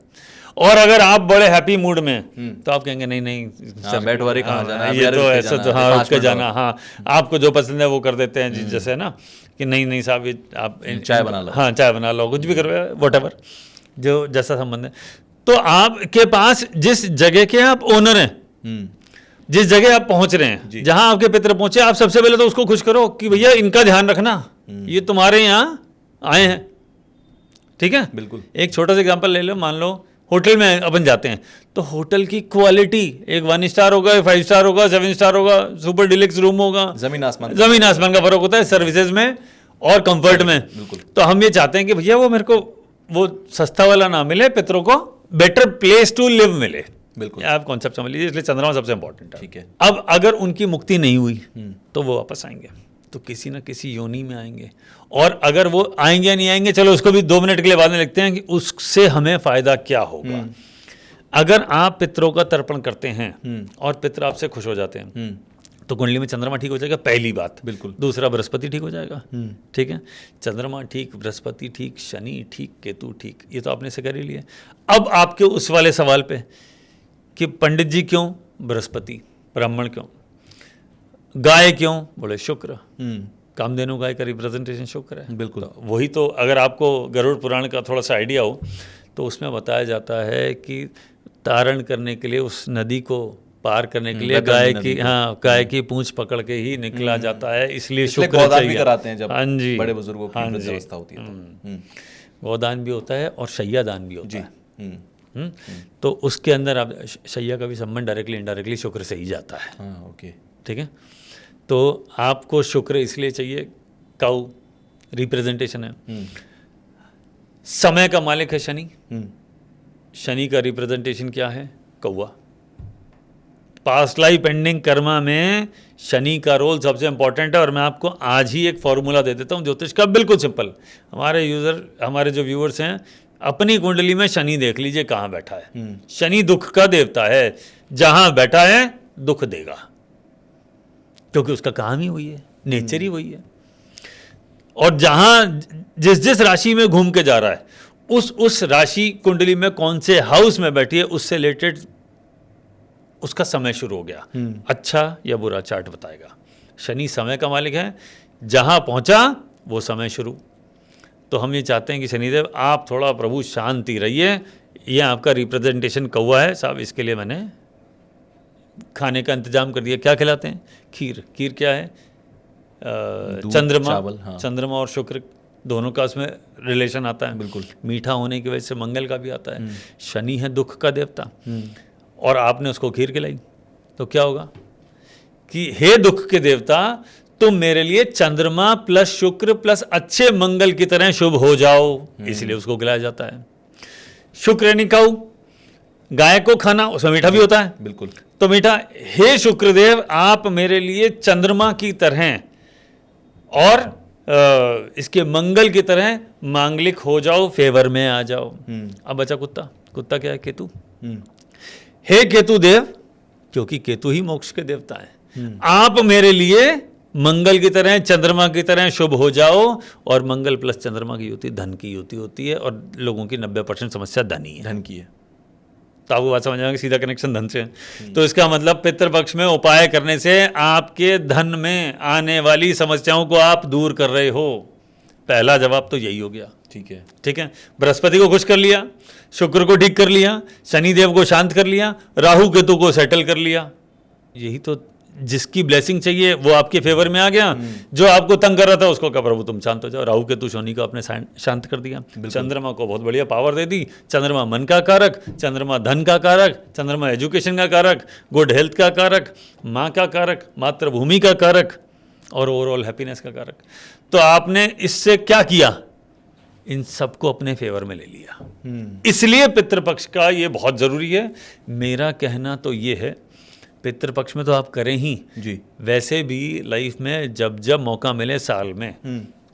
और अगर आप बड़े हैप्पी मूड में तो आप कहेंगे नहीं नहीं बैठवारी कहाँ जाना है, ये तो ऐसा तो हाँ उठ के जाना, हाँ आपको जो पसंद है वो कर देते हैं जी, जैसे ना कि नहीं नहीं साहब आप चाय बना लो, हाँ चाय बना लो, कुछ भी करो, व्हाटएवर जो जैसा संबंध है। तो आपके पास जिस जगह के आप ओनर हैं, जिस जगह आप पहुंच रहे हैं, जहां आपके पितर पहुंचे, आप सबसे पहले तो उसको खुश करो कि भैया इनका ध्यान रखना, ये तुम्हारे यहाँ आए हैं। ठीक है, बिल्कुल। एक छोटा सा एग्जांपल ले लो, मान लो होटल में अपन जाते हैं तो होटल की क्वालिटी, एक 1 स्टार होगा, 5 स्टार होगा, 7 स्टार होगा, सुपर डिलक्स रूम होगा, जमीन आसमान का फर्क होता है सर्विसेज में और कंफर्ट में। तो हम ये चाहते हैं कि भैया वो मेरे को वो सस्ता वाला ना मिले, पितरों को बेटर प्लेस टू लिव मिले। बिल्कुल, आप कॉन्सेप्ट समझ लीजिए। इसलिए चंद्रमा सबसे इंपॉर्टेंट है। ठीक है। अब अगर उनकी मुक्ति नहीं हुई तो वो वापस आएंगे, तो किसी ना किसी योनि में आएंगे। और अगर वो आएंगे या नहीं आएंगे, चलो उसको भी 2 मिनट के लिए बाद में लिखते हैं कि उससे हमें फायदा क्या होगा। अगर आप पितरों का तर्पण करते हैं और पितर आपसे खुश हो जाते हैं तो कुंडली में चंद्रमा ठीक हो जाएगा, पहली बात। बिल्कुल। दूसरा, बृहस्पति ठीक हो जाएगा। ठीक है, चंद्रमा ठीक, बृहस्पति ठीक, शनि ठीक, केतु ठीक, ये तो आपने से कर ही लिया। अब आपके उस वाले सवाल पे कि पंडित जी क्यों बृहस्पति, ब्राह्मण क्यों, गाय क्यों, बोले शुक्र, कामधेनु गाय का रिप्रेजेंटेशन शुक्र है। बिल्कुल। तो वही तो अगर आपको गरुड़ पुराण का थोड़ा सा आइडिया हो तो उसमें बताया जाता है कि तारण करने के लिए, उस नदी को पार करने के लिए गाय की पूंछ पकड़ के ही निकला जाता है। इसलिए शुक्र गोदान भी कराते हैं जब हाँ जी, बड़े बुजुर्गों की वृद्धावस्था होती है तो। गोदान भी होता है और शैया दान भी होता है। तो उसके अंदर आप शैया का भी संबंध डायरेक्टली इनडायरेक्टली शुक्र से ही जाता है। ओके, ठीक है। तो आपको शुक्र इसलिए चाहिए, काऊ रिप्रेजेंटेशन है। समय का मालिक है शनि, शनि का रिप्रेजेंटेशन क्या है, कौवा। पास्ट लाइफ पेंडिंग कर्मा में शनि का रोल सबसे इंपॉर्टेंट है। और मैं आपको आज ही एक फॉर्मूला दे देता हूं ज्योतिष का, बिल्कुल सिंपल। हमारे जो व्यूअर्स हैं, अपनी कुंडली में शनि देख लीजिए कहाँ बैठा है। शनि दुख का देवता है, जहां बैठा है दुख देगा, क्योंकि उसका काम ही वही है, नेचर ही वही है। और जहां जिस राशि में घूम के जा रहा है, उस राशि कुंडली में कौन से हाउस में बैठी है, उससे रिलेटेड उसका समय शुरू हो गया। अच्छा या बुरा चार्ट बताएगा। शनि समय का मालिक है, जहां पहुंचा वो समय शुरू। तो हम ये चाहते हैं कि शनिदेव आप थोड़ा प्रभु शांति रहिए। ये आपका रिप्रेजेंटेशन कौवा है साहब, इसके लिए मैंने खाने का इंतजाम कर दिया। क्या खिलाते हैं, खीर। खीर क्या है, चंद्रमा, चंद्रमा और शुक्र दोनों का उसमें रिलेशन आता है। बिल्कुल। मीठा होने की वजह से मंगल का भी आता है। शनि है दुख का देवता, और आपने उसको खीर खिलाई तो क्या होगा कि हे दुख के देवता, तुम मेरे लिए चंद्रमा प्लस शुक्र प्लस अच्छे मंगल की तरह शुभ हो जाओ, इसलिए उसको खिलाया जाता है। शुक्र यानी काऊ, गाय को खाना, उसमें मीठा भी होता है, बिल्कुल। तो मीठा, हे शुक्रदेव आप मेरे लिए चंद्रमा की तरह और इसके मंगल की तरह मांगलिक हो जाओ, फेवर में आ जाओ। अब बचा कुत्ता। कुत्ता क्या है? केतु। हे केतु देव, क्योंकि केतु ही मोक्ष के देवता है, आप मेरे लिए मंगल की तरह चंद्रमा की तरह शुभ हो जाओ। और मंगल प्लस चंद्रमा की युति धन की युति होती है, और लोगों की 90% समस्या धन ही है, धन की है। तो आपको बात समझ आएगा, सीधा कनेक्शन धन से है। तो इसका मतलब पितृपक्ष में उपाय करने से आपके धन में आने वाली समस्याओं को आप दूर कर रहे हो। पहला जवाब तो यही हो गया। ठीक है, ठीक है। बृहस्पति को खुश कर लिया, शुक्र को ठीक कर लिया, शनिदेव को शांत कर लिया, राहु केतु को सेटल कर लिया। यही तो, जिसकी ब्लेसिंग चाहिए वो आपके फेवर में आ गया। जो आपको तंग कर रहा था उसको कहा प्रभु तुम शांत हो जाओ। राहु केतु शनि को आपने शांत कर दिया। चंद्रमा को बहुत बढ़िया पावर दे दी। चंद्रमा मन का कारक, चंद्रमा धन का कारक, चंद्रमा एजुकेशन का कारक, गुड हेल्थ का कारक, माँ का कारक, मातृभूमि का कारक और ओवरऑल हैप्पीनेस का कारक। तो आपने इससे क्या किया? इन सबको अपने फेवर में ले लिया। इसलिए पितृपक्ष का ये बहुत जरूरी है। मेरा कहना तो ये है, पितृपक्ष में तो आप करें ही जी। वैसे भी लाइफ में जब जब मौका मिले साल में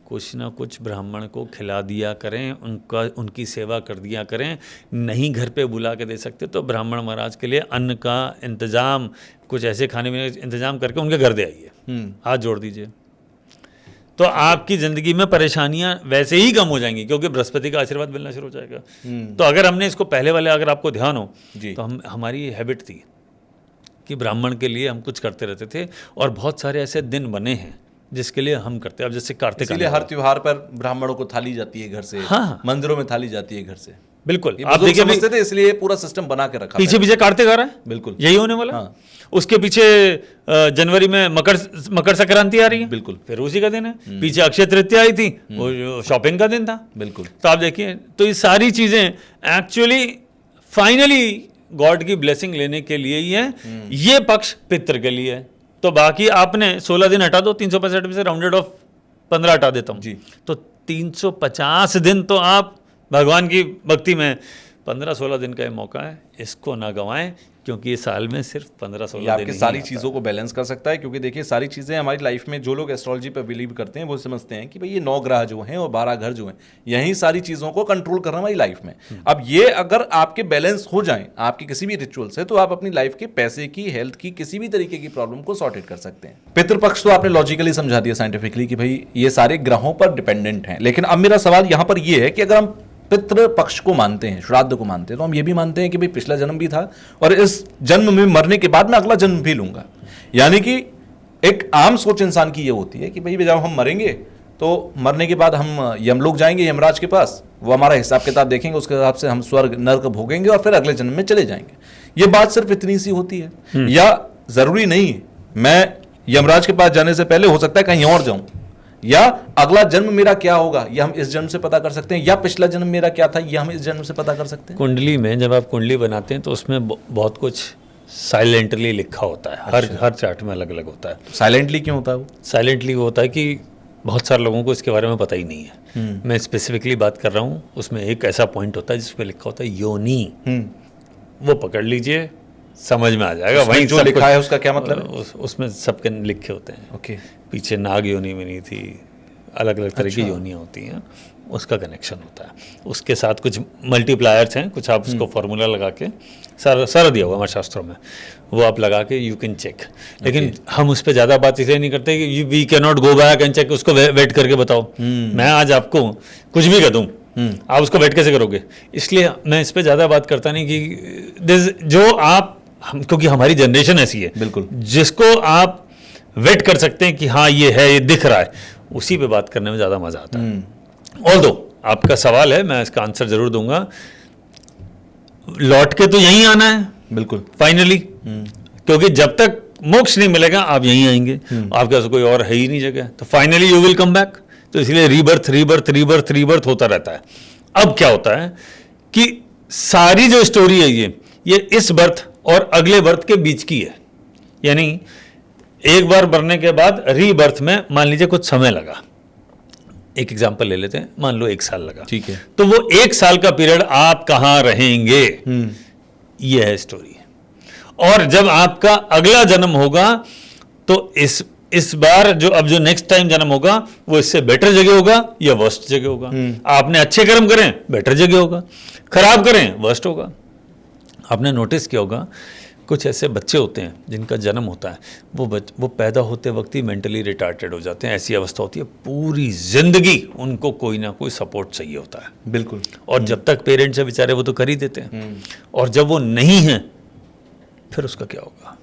कुछ ना कुछ ब्राह्मण को खिला दिया करें, उनकी सेवा कर दिया करें। नहीं घर पे बुला के दे सकते तो ब्राह्मण महाराज के लिए अन्न का इंतजाम, कुछ ऐसे खाने में इंतजाम करके उनके घर दे आइए, हाथ जोड़ दीजिए। तो आपकी ज़िंदगी में परेशानियां वैसे ही कम हो जाएंगी, क्योंकि बृहस्पति का आशीर्वाद मिलना शुरू हो जाएगा। तो अगर हमने इसको पहले वाले, अगर आपको ध्यान हो तो हमारी हैबिट थी कि ब्राह्मण के लिए हम कुछ करते रहते थे, और बहुत सारे ऐसे दिन बने हैं जिसके लिए हम करते हैं। अब जैसे कार्तिक, इसलिए हर त्योहार पर ब्राह्मणों को थाली जाती है घर से। हाँ, मंदिरों में थाली जाती है घर से। बिल्कुल, आप देखिए, समझते थे, इसलिए पूरा सिस्टम बना के रखा। पीछे कार्तिक आ रहा है, बिल्कुल यही होने वाला। हाँ। उसके पीछे जनवरी में मकर संक्रांति आ रही है, बिल्कुल, फिर उसी का दिन है। पीछे अक्षय तृतीया आई थी, वो शॉपिंग का दिन था। बिल्कुल। तो आप देखिए, तो ये सारी चीजें एक्चुअली फाइनली गॉड की ब्लेसिंग लेने के लिए ही है। ये पक्ष पितृ के लिए है। तो बाकी आपने 16 दिन हटा दो, 365 में से राउंडेड ऑफ 15 हटा देता हूं जी। तो 350 दिन तो आप भगवान की भक्ति में, 15-16 दिन का ये मौका है, इसको ना गंवाएं, क्योंकि ये साल में सिर्फ 15-16 दिन आपकी सारी चीज़ों को बैलेंस कर सकता है। क्योंकि देखिए, सारी चीज़ें हमारी लाइफ में, जो लोग एस्ट्रोलॉजी पर बिलीव करते हैं वो समझते हैं कि भाई ये 9 ग्रह जो हैं और 12 घर जो हैं, यही सारी चीज़ों को कंट्रोल करना हमारी लाइफ में। अब ये अगर आपके बैलेंस हो जाएं आपके किसी भी रिचुअल से, तो आप अपनी लाइफ के पैसे की, हेल्थ की, किसी भी तरीके की प्रॉब्लम को सॉर्टेड कर सकते हैं। पितृपक्ष तो आपने लॉजिकली समझा दिया, साइंटिफिकली, कि भाई ये सारे ग्रहों पर डिपेंडेंट हैं। लेकिन अब मेरा सवाल यहाँ पर ये है कि अगर हम पितृ पक्ष को मानते हैं, श्राद्ध को मानते हैं, तो हम ये भी मानते हैं कि भाई पिछला जन्म भी था और इस जन्म में मरने के बाद मैं अगला जन्म भी लूंगा। यानी कि एक आम सोच इंसान की ये होती है कि भाई जब हम मरेंगे तो मरने के बाद हम यमलोक जाएंगे, यमराज के पास, वो हमारा हिसाब किताब देखेंगे, उसके हिसाब से हम स्वर्ग नर्क भोगेंगे और फिर अगले जन्म में चले जाएंगे। ये बात सिर्फ इतनी सी होती है, या जरूरी नहीं है मैं यमराज के पास जाने से पहले हो सकता है कहीं और जाऊं, या अगला जन्म मेरा क्या होगा यह हम इस जन्म से पता कर सकते हैं, या पिछला जन्म मेरा क्या था यह हम इस जन्म से पता कर सकते हैं। कुंडली में जब आप कुंडली बनाते हैं तो उसमें बहुत कुछ साइलेंटली लिखा होता है। हर चार्ट में अलग अलग होता है। साइलेंटली क्यों होता है वो? साइलेंटली वो होता है कि बहुत सारे लोगों को इसके बारे में पता ही नहीं है। मैं स्पेसिफिकली बात कर रहा हूँ, उसमें एक ऐसा पॉइंट होता है जिसपे लिखा होता है योनी। वो पकड़ लीजिए, समझ में आ जाएगा। वहीं जो लिखा है उसका क्या मतलब है? उसमें सबके लिखे होते हैं। ओके। पीछे नाग योनि में नहीं थी, अलग अलग तरह की योनियाँ होती हैं, उसका कनेक्शन होता है। उसके साथ कुछ मल्टीप्लायर्स हैं, कुछ आप उसको फॉर्मूला लगा के, सारा दिया हुआ हमारे शास्त्रों में, वो आप लगा के यू कैन चेक। लेकिन हम उस पर ज़्यादा बात इसलिए नहीं करते कि we can not go back and check, उसको वेट करके बताओ। मैं आज आपको कुछ भी कह दूँ, आप उसको वेट कैसे करोगे? इसलिए मैं इस पर ज़्यादा बात करता नहीं कि जो आप, क्योंकि हमारी जनरेशन ऐसी है, बिल्कुल, जिसको आप वेट कर सकते हैं कि हाँ ये है, ये दिख रहा है, उसी पे बात करने में ज़्यादा मज़ा आता है। ऑल्दो आपका सवाल है, मैं इसका आंसर जरूर दूंगा। लौट के तो यहीं आना है, बिल्कुल, फाइनली, क्योंकि जब तक मोक्ष नहीं मिलेगा आप यहीं आएंगे, आपके पास कोई और है ही नहीं जगह, तो finally you will come back. तो इसलिए रीबर्थ रीबर्थ रीबर्थ रीबर्थ होता रहता है। अब क्या होता है कि सारी जो स्टोरी है ये इस बर्थ और अगले बर्थ के बीच की है। यानी एक बार मरने के बाद रीबर्थ में मान लीजिए कुछ समय लगा, एक एग्जांपल ले लेते हैं, मान लो 1 साल लगा, ठीक है, तो वो 1 साल का पीरियड आप कहाँ रहेंगे, ये है स्टोरी। और जब आपका अगला जन्म होगा तो इस बार जो नेक्स्ट टाइम जन्म होगा वो इससे बेटर जगह होगा या वर्स्ट जगह होगा। आपने अच्छे कर्म करें बेटर जगह होगा, खराब करें वर्स्ट होगा। आपने नोटिस किया होगा कुछ ऐसे बच्चे होते हैं जिनका जन्म होता है, वो पैदा होते वक्त ही मेंटली रिटार्टेड हो जाते हैं। ऐसी अवस्था होती है, पूरी जिंदगी उनको कोई ना कोई सपोर्ट चाहिए होता है। बिल्कुल। और जब तक पेरेंट्स है बेचारे वो तो कर ही देते हैं, और जब वो नहीं है फिर उसका क्या होगा।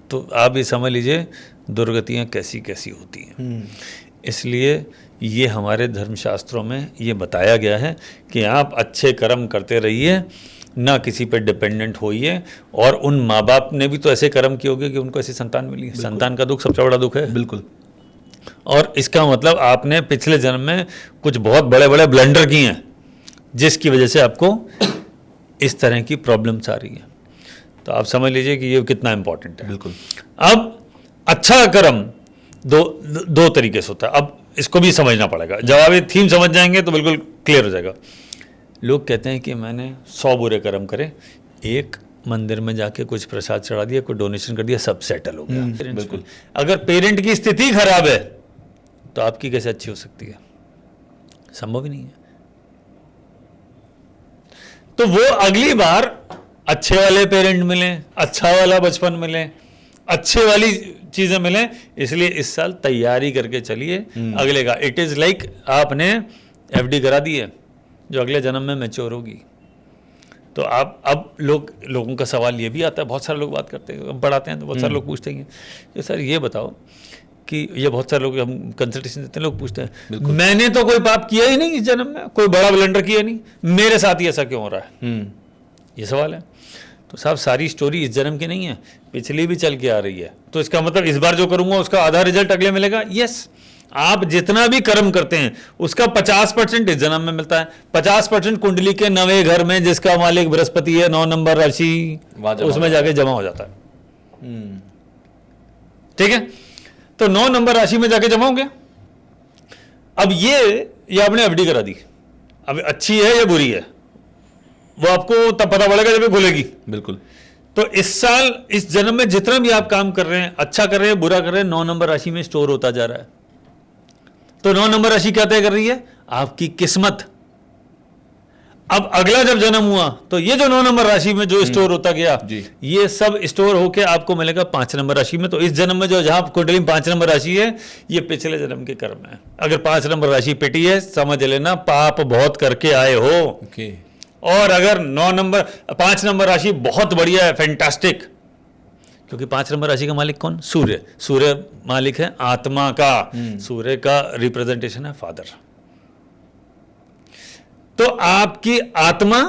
तो आप ये समझ लीजिए दुर्गतियाँ कैसी कैसी होती हैं। इसलिए ये हमारे धर्मशास्त्रों में ये बताया गया है कि आप अच्छे कर्म करते रहिए, ना किसी पे डिपेंडेंट होइए। और उन माँ बाप ने भी तो ऐसे कर्म किए होंगे कि उनको ऐसी संतान मिली। संतान का दुख सबसे बड़ा दुख है। बिल्कुल। और इसका मतलब आपने पिछले जन्म में कुछ बहुत बड़े बड़े ब्लंडर किए हैं जिसकी वजह से आपको इस तरह की प्रॉब्लम्स आ रही है। तो आप समझ लीजिए कि ये कितना इंपॉर्टेंट है। बिल्कुल। अब अच्छा कर्म दो तरीके से होता है। अब इसको भी समझना पड़ेगा। जब आप ये थीम समझ जाएंगे तो बिल्कुल क्लियर हो जाएगा। लोग कहते हैं कि मैंने 100 बुरे कर्म करे, एक मंदिर में जाके कुछ प्रसाद चढ़ा दिया, कोई डोनेशन कर दिया, सब सेटल हो गया। बिल्कुल। अगर पेरेंट की स्थिति खराब है तो आपकी कैसे अच्छी हो सकती है? संभव ही नहीं है। तो वो अगली बार अच्छे वाले पेरेंट मिले, अच्छा वाला बचपन मिले, अच्छे वाली चीजें मिले। इसलिए इस साल तैयारी करके चलिए अगले का। इट इज लाइक आपने एफडी करा दी है जो अगले जन्म में मैच्योर होगी। तो आप अब लोगों का सवाल ये भी आता है, बहुत सारे लोग बात करते हैं, पढ़ाते हैं तो बहुत सारे लोग पूछते हैं कि सर ये बताओ कि ये बहुत सारे लोग हम कंसल्टेशन देते हैं, लोग पूछते हैं मैंने तो कोई पाप किया ही नहीं इस जन्म में, कोई बड़ा ब्लंडर किया नहीं, मेरे साथ ही ऐसा क्यों हो रहा है? ये सवाल है। तो साहब सारी स्टोरी इस जन्म की नहीं है, पिछली भी चल के आ रही है। तो इसका मतलब इस बार जो करूंगा उसका आधा रिजल्ट अगले मिलेगा? यस। आप जितना भी कर्म करते हैं उसका 50% इस जन्म में मिलता है, 50% कुंडली के 9वें घर में जिसका मालिक बृहस्पति है, 9 नंबर राशि, उसमें जाके जमा हो जाता है। ठीक है, तो 9 नंबर राशि में जाके जमा हो गया। अब ये आपने एफडी करा दी, अब अच्छी है या बुरी है वो आपको तब पता पड़ेगा जब ये खुलेगी। बिल्कुल। तो इस साल इस जन्म में जितना भी आप काम कर रहे हैं, अच्छा कर रहे हैं बुरा कर रहे हैं, 9 नंबर राशि में स्टोर होता जा रहा है। तो 9 नंबर राशि क्या तय कर रही है? आपकी किस्मत। अब अगला जब जन्म हुआ तो ये जो 9 नंबर राशि में जो स्टोर होता गया ये सब स्टोर होके आपको मिलेगा 5 नंबर राशि में। तो इस जन्म में जो जहां कुंडली में 5 नंबर राशि है ये पिछले जन्म के कर्म है। अगर 5 नंबर राशि पिटी है समझ लेना पाप बहुत करके आए हो। और अगर 5 नंबर राशि बहुत बढ़िया है, फैंटास्टिक, क्योंकि 5 नंबर राशि का मालिक कौन? सूर्य। सूर्य मालिक है आत्मा का, सूर्य का रिप्रेजेंटेशन है फादर। तो आपकी आत्मा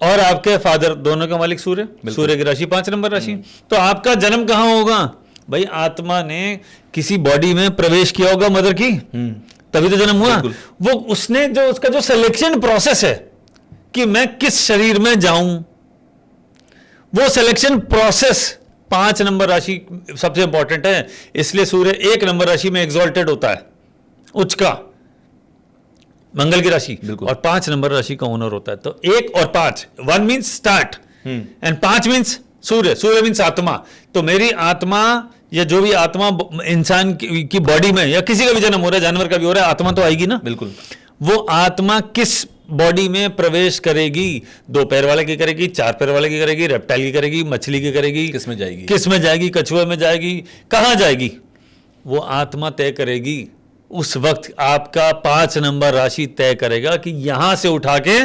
और आपके फादर दोनों का मालिक सूर्य, सूर्य की राशि 5 नंबर राशि। तो आपका जन्म कहां होगा भाई? आत्मा ने किसी बॉडी में प्रवेश किया होगा मदर की, तभी तो जन्म हुआ। वो उसने जो उसका जो सिलेक्शन प्रोसेस है कि मैं किस शरीर में जाऊं, वो सिलेक्शन प्रोसेस 5 नंबर राशि सबसे इंपॉर्टेंट है। इसलिए सूर्य 1 नंबर राशि में एग्जॉल्टेड होता है, उच्च का, मंगल की राशि, और 5 नंबर राशि का ओनर होता है। तो 1 और 5, 1 means start and 5 means Surya, Surya means आत्मा। तो मेरी आत्मा या जो भी आत्मा इंसान की बॉडी में या किसी का भी जन्म हो रहा है, जानवर का भी हो रहा है, आत्मा तो आएगी ना। बिल्कुल। वो आत्मा किस बॉडी में प्रवेश करेगी? 2 पैर वाले की करेगी, 4 पैर वाले की करेगी, रेप्टाइल की करेगी, मछली की करेगी, किस में जाएगी, किस में जाएगी, कछुए में जाएगी, कहां जाएगी, वो आत्मा तय करेगी। उस वक्त आपका 5 नंबर राशि तय करेगा कि यहां से उठा के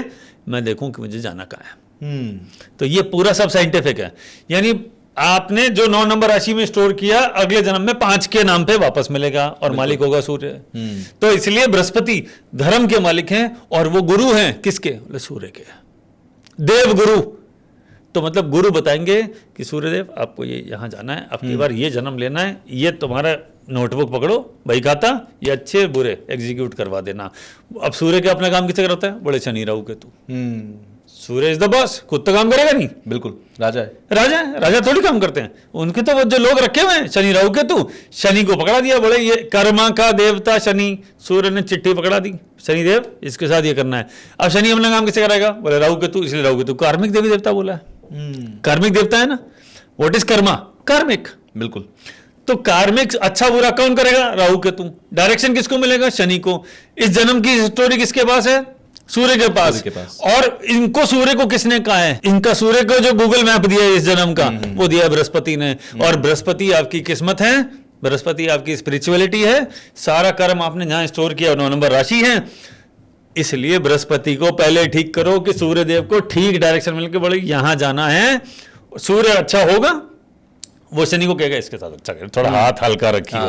मैं देखूं कि मुझे जाना कहां है। तो ये पूरा सब साइंटिफिक है। यानी आपने जो 9 नंबर राशि में स्टोर किया अगले जन्म में 5 के नाम पे वापस मिलेगा और मालिक होगा सूर्य। तो इसलिए बृहस्पति धर्म के मालिक हैं और वो गुरु हैं किसके? सूर्य के, देव गुरु। तो मतलब गुरु बताएंगे कि सूर्यदेव आपको ये यहां जाना है, अब की बार ये जन्म लेना है, ये तुम्हारा नोटबुक पकड़ो भाई खाता, ये अच्छे बुरे एग्जीक्यूट करवा देना। अब सूर्य के अपना काम किससे करता है? बड़े शनि राहु केतु। सूर्य इज द बॉस, खुद तो काम करेगा नहीं। बिल्कुल, राजा है। राजा थोड़ी काम करते हैं, उनके तो वो जो लोग रखे हुए हैं शनि राहु केतु, शनि को पकड़ा दिया, बोले ये कर्मा का देवता शनि, सूर्य ने चिट्ठी पकड़ा दी, शनि देव इसके साथ ये करना है। अब शनि अपना काम कैसे कराएगा, बोले राहु केतु, इसलिए राहु केतु कार्मिक देवी देवता बोला है, कार्मिक देवता है ना। व्हाट इज कर्मा, कार्मिक। बिल्कुल। तो कार्मिक अच्छा बुरा कौन करेगा, राहु केतु। डायरेक्शन किसको मिलेगा, शनि को। इस जन्म की स्टोरी किसके पास है, सूर्य के पास। और इनको सूर्य को किसने कहा है, इनका सूर्य को जो गूगल मैप दिया है इस जन्म का, वो दिया है बृहस्पति ने। और बृहस्पति आपकी किस्मत है, बृहस्पति आपकी स्पिरिचुअलिटी है, सारा कर्म आपने जहां स्टोर किया 9 नंबर राशि है। इसलिए बृहस्पति को पहले ठीक करो कि सूर्य देव को ठीक डायरेक्शन मिलकर बोले यहां जाना है, सूर्य अच्छा होगा, वो शनि को कहेगा इसके साथ अच्छा कर, थोड़ा हाथ हल्का रखिए।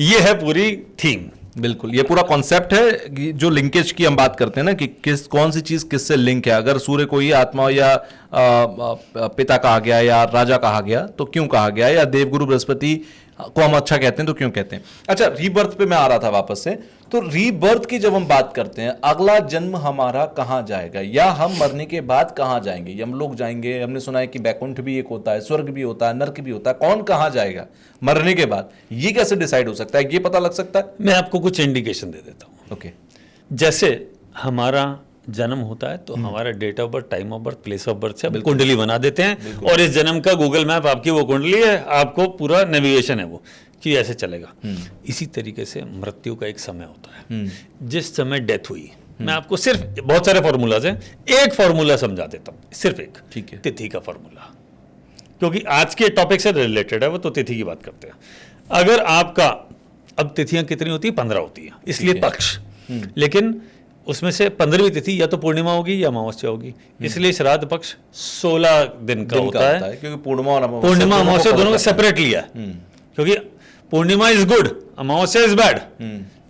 ये है पूरी थीम। बिल्कुल, ये पूरा कॉन्सेप्ट है कि जो लिंकेज की हम बात करते हैं ना, कि कौन सी चीज किससे लिंक है। अगर सूर्य को ही आत्मा या पिता कहा गया या राजा कहा गया तो क्यों कहा गया, या देवगुरु बृहस्पति को हम अच्छा कहते हैं तो क्यों कहते हैं। अच्छा, रीबर्थ पे मैं आ रहा था वापस से। तो रीबर्थ की जब हम बात करते हैं, अगला जन्म हमारा कहाँ जाएगा, या हम मरने के बाद कहाँ जाएंगे, हम लोग जाएंगे। हमने सुना है कि बैकुंठ भी एक होता है, स्वर्ग भी होता है, नर्क भी होता है। कौन कहाँ जाएगा मरने के बाद, ये कैसे डिसाइड हो सकता है, ये पता लग सकता है। मैं आपको कुछ इंडिकेशन दे देता हूँ। ओके। जैसे हमारा जन्म होता है तो हमारा date of birth, time of birth, place of birth से हम कुंडली बना देते हैं, और इस जन्म का गूगल मैप आपकी वो कुंडली है, आपको पूरा नेविगेशन है वो कि ऐसे चलेगा। इसी तरीके से मृत्यु का एक समय होता है, जिस समय डेथ हुई। मैं आपको सिर्फ, बहुत सारे फॉर्मूलाज हैं, एक फॉर्मूला समझा देता हूँ, सिर्फ एक, ठीक है, तिथि का फॉर्मूला, क्योंकि आज के टॉपिक से रिलेटेड है वो, तो तिथि की बात करते हैं। अगर आपका, अब तिथियां कितनी होती है, 15 होती है, इसलिए पक्ष, लेकिन उसमें से 15वीं तिथि या तो पूर्णिमा होगी या अमावस्या होगी, इसलिए श्राद्ध पक्ष 16 दिन का होता है, क्योंकि पूर्णिमा और अमावस्या दोनों को सेपरेट लिया है। क्योंकि पूर्णिमा is good, Amavasya is bad.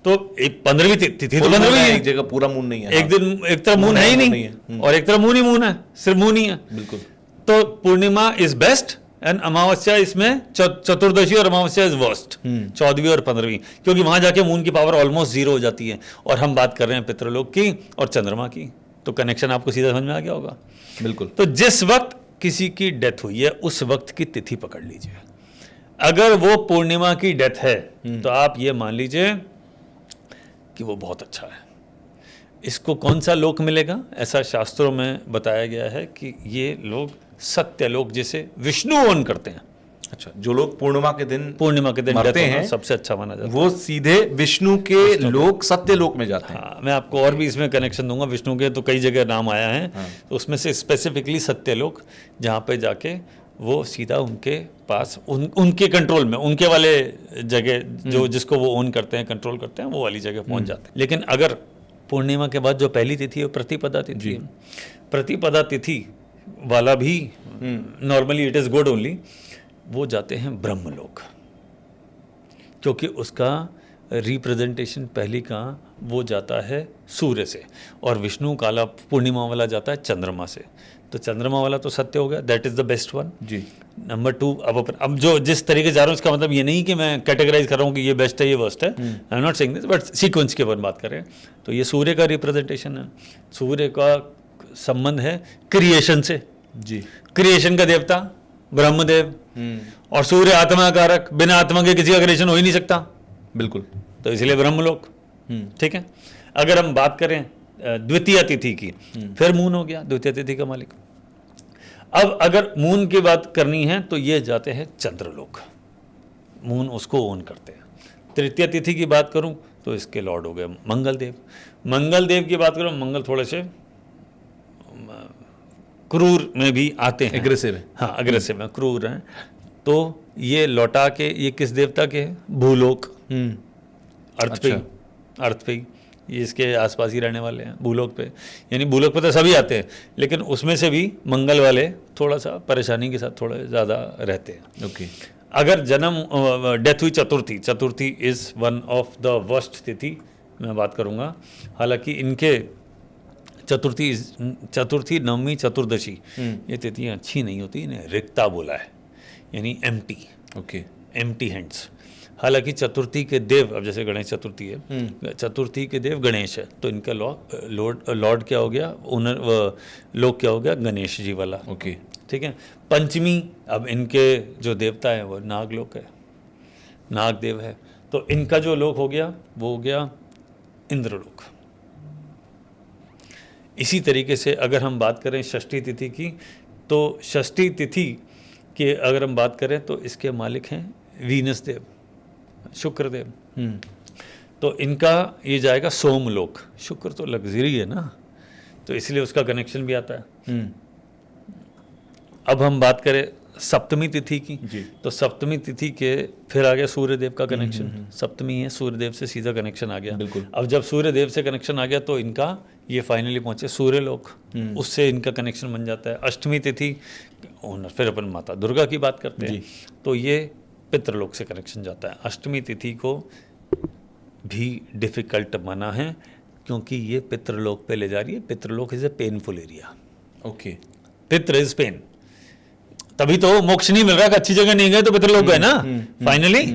तो 15वीं तिथि तो 15वीं है, एक जगह पूरा मून नहीं है, एक दिन एक तरफ मून है ही नहीं, और एक तरफ मून ही मून है, सिर्फ मून ही है। बिल्कुल। तो पूर्णिमा इज बेस्ट एंड अमावस्या इसमें चतुर्दशी और अमावस्या इज वर्स्ट, 14वीं और 15वीं, क्योंकि वहां जाके मून की पावर ऑलमोस्ट 0 हो जाती है। और हम बात कर रहे हैं पितृलोक की और चंद्रमा की, तो कनेक्शन आपको सीधा समझ में आ गया होगा। बिल्कुल। तो जिस वक्त किसी की डेथ हुई है उस वक्त की तिथि पकड़ लीजिए। अगर वो पूर्णिमा की डेथ है तो आप ये मान लीजिए कि वो बहुत अच्छा है। इसको कौन सा लोक मिलेगा, ऐसा शास्त्रों में बताया गया है कि ये लोग सत्यलोक, जिसे विष्णु ओन करते हैं। अच्छा, जो लोग पूर्णिमा के दिन मरते हैं, सबसे अच्छा माना जाता है, वो सीधे विष्णु के लोक, सत्य लोक में जाते हैं। हाँ, मैं आपको और भी इसमें कनेक्शन दूंगा। विष्णु के तो कई जगह नाम आया है, तो उसमें से स्पेसिफिकली सत्यलोक, जहाँ पे जाके वो सीधा उनके पास, उनके कंट्रोल में, उनके वाले जगह जो जिसको वो ओन करते हैं, कंट्रोल करते हैं, वो वाली जगह पहुंच जाते हैं। लेकिन अगर पूर्णिमा के बाद जो पहली तिथि है वो प्रतिपदा तिथि है, प्रतिपदा तिथि वाला भी normally it is good only, वो जाते हैं ब्रह्मलोक, क्योंकि उसका रिप्रेजेंटेशन पहली का वो जाता है सूर्य से, और विष्णु काला पूर्णिमा वाला जाता है चंद्रमा से। तो चंद्रमा वाला तो सत्य हो गया, that is the best one जी। नंबर 2, अब जो जिस तरीके से जा रहा हूँ, इसका मतलब ये नहीं कि मैं कैटेगराइज कर रहा हूँ कि ये बेस्ट है ये वर्स्ट है, I am not saying this, but sequence के बारे में बात करें तो ये सूर्य का रिप्रेजेंटेशन है। सूर्य का संबंध है क्रिएशन से जी, क्रिएशन का देवता ब्रह्मदेव, और सूर्य आत्मा कारक, बिना आत्मा के किसी का क्रिएशन हो ही नहीं सकता। बिल्कुल। तो इसलिए ब्रह्मलोक, ठीक है। अगर हम बात करें द्वितीय तिथि की, फिर मून हो गया द्वितीय तिथि का मालिक। अब अगर मून की बात करनी है तो ये जाते हैं चंद्रलोक, मून उसको ओन करते हैं। तृतीय तिथि की बात करूं तो इसके लॉर्ड हो गए मंगल देव। मंगल देव की बात करूं, मंगल थोड़े से क्रूर में भी आते हैं, एग्रेसिव है। हाँ, एग्रेसिव है, क्रूर हैं। तो ये लौटा के, ये किस देवता के हैं, भूलोक, अर्थ पे, अर्थ पे ये इसके आसपास ही रहने वाले हैं, भूलोक पे। यानी भूलोक पे तो सभी आते हैं, लेकिन उसमें से भी मंगल वाले थोड़ा सा परेशानी के साथ थोड़े ज़्यादा रहते हैं। ओके। अगर जन्म डेथ हुई Chaturthi, Chaturthi is one of the worst tithi मैं बात करूँगा। हालांकि इनके चतुर्थी, नवमी, चतुर्दशी ये तिथियाँ अच्छी नहीं होती, इन्हें रिक्ता बोला है, यानी एम्प्टी, ओके, एम्प्टी हैंड्स। हालांकि चतुर्थी के देव, अब जैसे गणेश चतुर्थी है, चतुर्थी के देव गणेश है, तो इनका लॉर्ड क्या हो गया, ओनर लोक क्या हो गया, गणेश जी वाला। ओके, ठीक है। पंचमी, अब इनके जो देवता है वो नागलोक है, नागदेव है, तो इनका जो लोक हो गया वो हो गया इंद्रलोक। इसी तरीके से अगर हम बात करें षष्ठी तिथि की, तो षष्ठी तिथि के अगर हम बात करें तो इसके मालिक हैं वीनस देव, शुक्रदेव। तो इनका ये जाएगा सोमलोक। शुक्र तो लग्जरी है ना, तो इसलिए उसका कनेक्शन भी आता है। अब हम बात करें सप्तमी तिथि की, तो सप्तमी तिथि के फिर आ गया सूर्यदेव का कनेक्शन। सप्तमी है, सूर्यदेव से सीधा कनेक्शन आ गया। बिल्कुल। अब जब सूर्यदेव से कनेक्शन आ गया तो इनका ये फाइनली पहुंचे सूर्यलोक, उससे इनका कनेक्शन बन जाता है। अष्टमी तिथि ओनर, फिर अपन माता दुर्गा की बात करते हैं, तो ये पितृलोक से कनेक्शन जाता है। अष्टमी तिथि को भी डिफिकल्ट माना है क्योंकि ये पितृलोक पे ले जा रही है। Pitrilok is a painful area. Okay, pitri is pain, तभी तो मोक्ष नहीं मिल रहा कि अच्छी जगह नहीं गए तो पितृलोक गए ना फाइनली।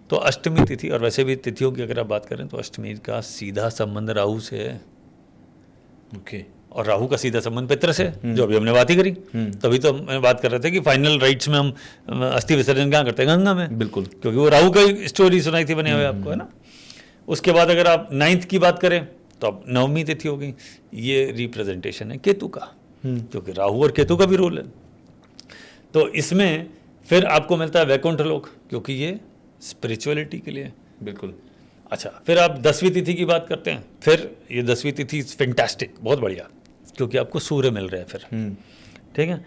तो अष्टमी तिथि, और वैसे भी तिथियों की अगर आप बात करें तो अष्टमी का सीधा संबंध राहु से है। ओके, और राहु का सीधा संबंध पितृ से, जो अभी हमने बात ही करी। तभी तो हम बात कर रहे थे कि फाइनल राइट्स में हम अस्थि विसर्जन कहाँ करते हैं, गंगा में। बिल्कुल, क्योंकि वो राहु का स्टोरी सुनाई थी बने हुए आपको, है ना। उसके बाद अगर आप 9th की बात करें तो अब नवमी तिथि हो गई। ये रिप्रेजेंटेशन है केतु का, क्योंकि राहु और केतु का भी रोल है। तो इसमें फिर आपको मिलता है वैकुंठ लोक, क्योंकि ये स्पिरिचुअलिटी के लिए। बिल्कुल। अच्छा, फिर आप 10वीं तिथि की बात करते हैं। फिर ये 10वीं तिथि फैंटास्टिक, बहुत बढ़िया, क्योंकि आपको सूर्य मिल रहे हैं फिर। ठीक है,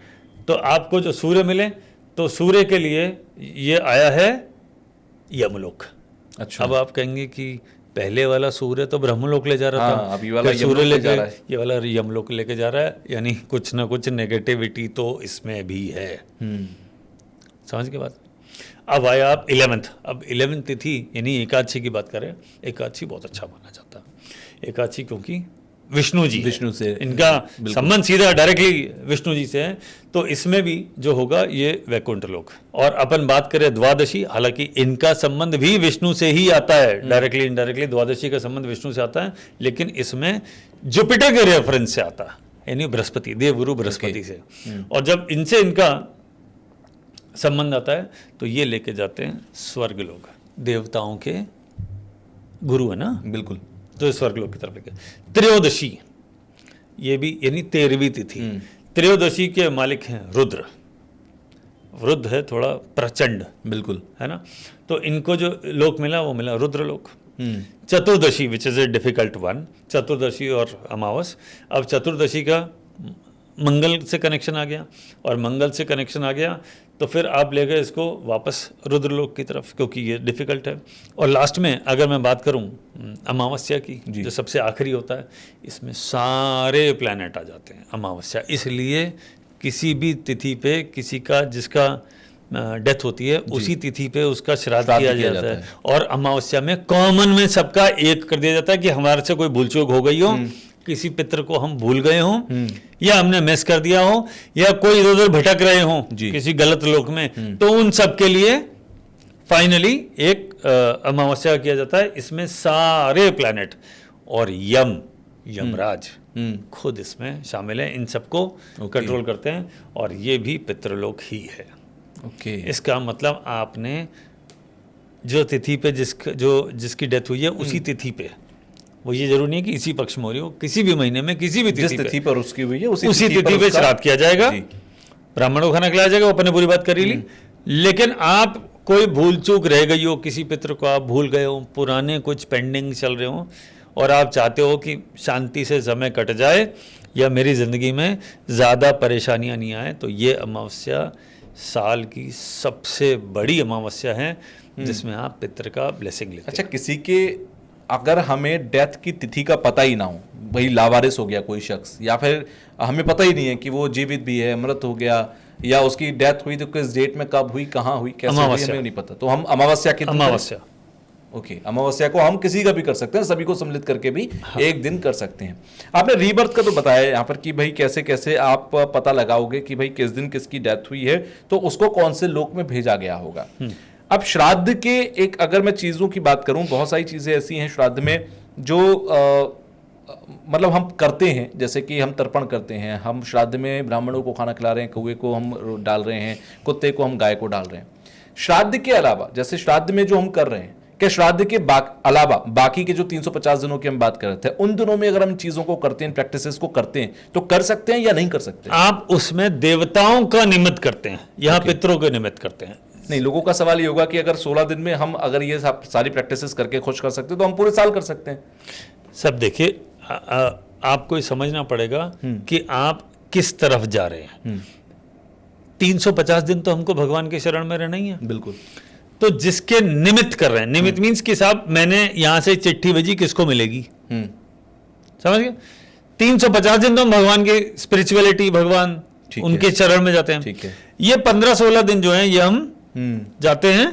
तो आपको जो सूर्य मिले तो सूर्य के लिए ये आया है यमलोक। अच्छा, अब आप कहेंगे कि पहले वाला सूर्य तो ब्रह्मलोक ले जा रहा था, अभी वाला सूर्य ले जा रहा है। ये वाला यमलोक लेके जा रहा है, यानी कुछ ना कुछ नेगेटिविटी तो इसमें भी है। समझ के बाद अब आया आप 11th। अब 11th तिथि यानी एकादशी की बात करें, एकादशी बहुत अच्छा माना जाता है। एकादशी क्योंकि विष्णु से इनका संबंध सीधा डायरेक्टली विष्णु जी से है, तो इसमें भी जो होगा ये वैकुंठ लोक। और अपन बात करें द्वादशी, हालांकि इनका संबंध भी विष्णु से ही आता है, डायरेक्टली इनडायरेक्टली द्वादशी का संबंध विष्णु से आता है, लेकिन इसमें जुपिटर के रेफरेंस से आता है, यानी बृहस्पति, देवगुरु बृहस्पति से। और जब इनसे इनका संबंध आता है तो ये लेके जाते हैं स्वर्ग लोक, देवताओं के गुरु है ना। बिल्कुल, तो स्वर्गलोक की तरफ लेके। त्रयोदशी, ये भी यानी 13वीं तिथि। त्रयोदशी के मालिक हैं रुद्र। रुद्र है थोड़ा प्रचंड, बिल्कुल, है ना। तो इनको जो लोक मिला वो मिला Rudra lok. Chaturdashi which is a difficult one, Chaturdashi और अमावस। अब चतुर्दशी का मंगल से कनेक्शन आ गया, और मंगल से कनेक्शन आ गया तो फिर आप ले गए इसको वापस रुद्रलोक की तरफ, क्योंकि ये डिफिकल्ट है। और लास्ट में अगर मैं बात करूं अमावस्या की, जो सबसे आखिरी होता है, इसमें सारे प्लैनेट आ जाते हैं अमावस्या। इसलिए किसी भी तिथि पे किसी का जिसका डेथ होती है उसी तिथि पे उसका श्राद्ध किया जाता है। और अमावस्या में कॉमन में सबका एक कर दिया जाता है कि हमारे से कोई भूल चूक हो गई हो, किसी पितर को हम भूल गए हों, या हमने मिस कर दिया हो, या कोई इधर उधर भटक रहे हों किसी गलत लोक में, तो उन सब के लिए फाइनली एक अमावस्या किया जाता है। इसमें सारे प्लैनेट और यमराज खुद इसमें शामिल है, इन सबको कंट्रोल करते हैं, और ये भी पितृलोक ही है। इसका मतलब आपने जो तिथि पे जिसकी डेथ हुई है उसी तिथि पे, वो ये जरूरी नहीं कि इसी पक्ष में हो रही हो, किसी भी महीने में किसी भी तिथि पर उसकी हुई है उसी तिथि पे श्राद्ध किया जाएगा, ब्राह्मणों को खाना खिलाया जाएगा। वो अपने पूरी बात कर ही ली। लेकिन आप कोई भूल चूक रह गई हो, किसी पितृ को आप भूल गए हो, पुराने कुछ पेंडिंग चल रहे हो, और आप चाहते हो कि शांति से समय कट जाए या मेरी ज़िंदगी में ज़्यादा परेशानियां नहीं आए, तो ये अमावस्या साल की सबसे बड़ी अमावस्या है जिसमें आप पितृ का ब्लेसिंग लेते हैं। अच्छा, किसी के अगर हमें डेथ की तिथि का पता ही ना हो, वही लावारिस हो गया कोई शख्स, या फिर हमें पता ही नहीं है कि वो जीवित भी है, मृत हो गया, या उसकी डेथ हुई तो किस डेट में कब हुई, कहाँ हुई, कैसे हुई, हमें नहीं पता, तो हम अमावस्या की अमावस्या को हम किसी का भी कर सकते हैं, सभी को सम्मिलित करके भी एक दिन कर सकते हैं। आपने रीबर्थ का तो बताया यहाँ पर कि भाई कैसे कैसे आप पता लगाओगे कि भाई किस दिन किसकी डेथ हुई है, तो उसको कौन से लोक में भेजा गया होगा। अब श्राद्ध के एक अगर मैं चीजों की बात करूं, बहुत सारी चीजें ऐसी हैं श्राद्ध में जो मतलब हम करते हैं, जैसे कि हम तर्पण करते हैं, हम श्राद्ध में ब्राह्मणों को खाना खिला रहे हैं, कौवे को हम डाल रहे हैं, कुत्ते को हम गाय को डाल रहे हैं। श्राद्ध के अलावा जैसे श्राद्ध में जो हम कर रहे हैं, क्या श्राद्ध के अलावा बाकी के जो 350 दिनों की हम बात कर रहे थे, उन दिनों में अगर हम चीजों को करते हैं, प्रैक्टिसेस को करते हैं, तो कर सकते हैं या नहीं कर सकते? आप उसमें देवताओं का निमित्त करते हैं, यहाँ पितरों के निमित्त करते हैं। नहीं, लोगों का सवाल ये होगा कि अगर 16 दिन में हम अगर ये सारी प्रैक्टिसेस करके खुश कर सकते हैं तो हम पूरे साल कर सकते हैं। सब देखिए, आपको ये समझना पड़ेगा कि आप किस तरफ जा रहे हैं। 350 दिन तो हमको भगवान के शरण में रहना ही है। बिल्कुल। तो जिसके निमित्त कर रहे हैं, निमित्त मीन्स कि साहब मैंने यहां से चिट्ठी भेजी, किसको मिलेगी, समझ गए? 350 दिन तो हम भगवान की स्पिरिचुअलिटी, भगवान उनके चरण में जाते हैं। ठीक है। ये 15-16 दिन जो है ये हम जाते हैं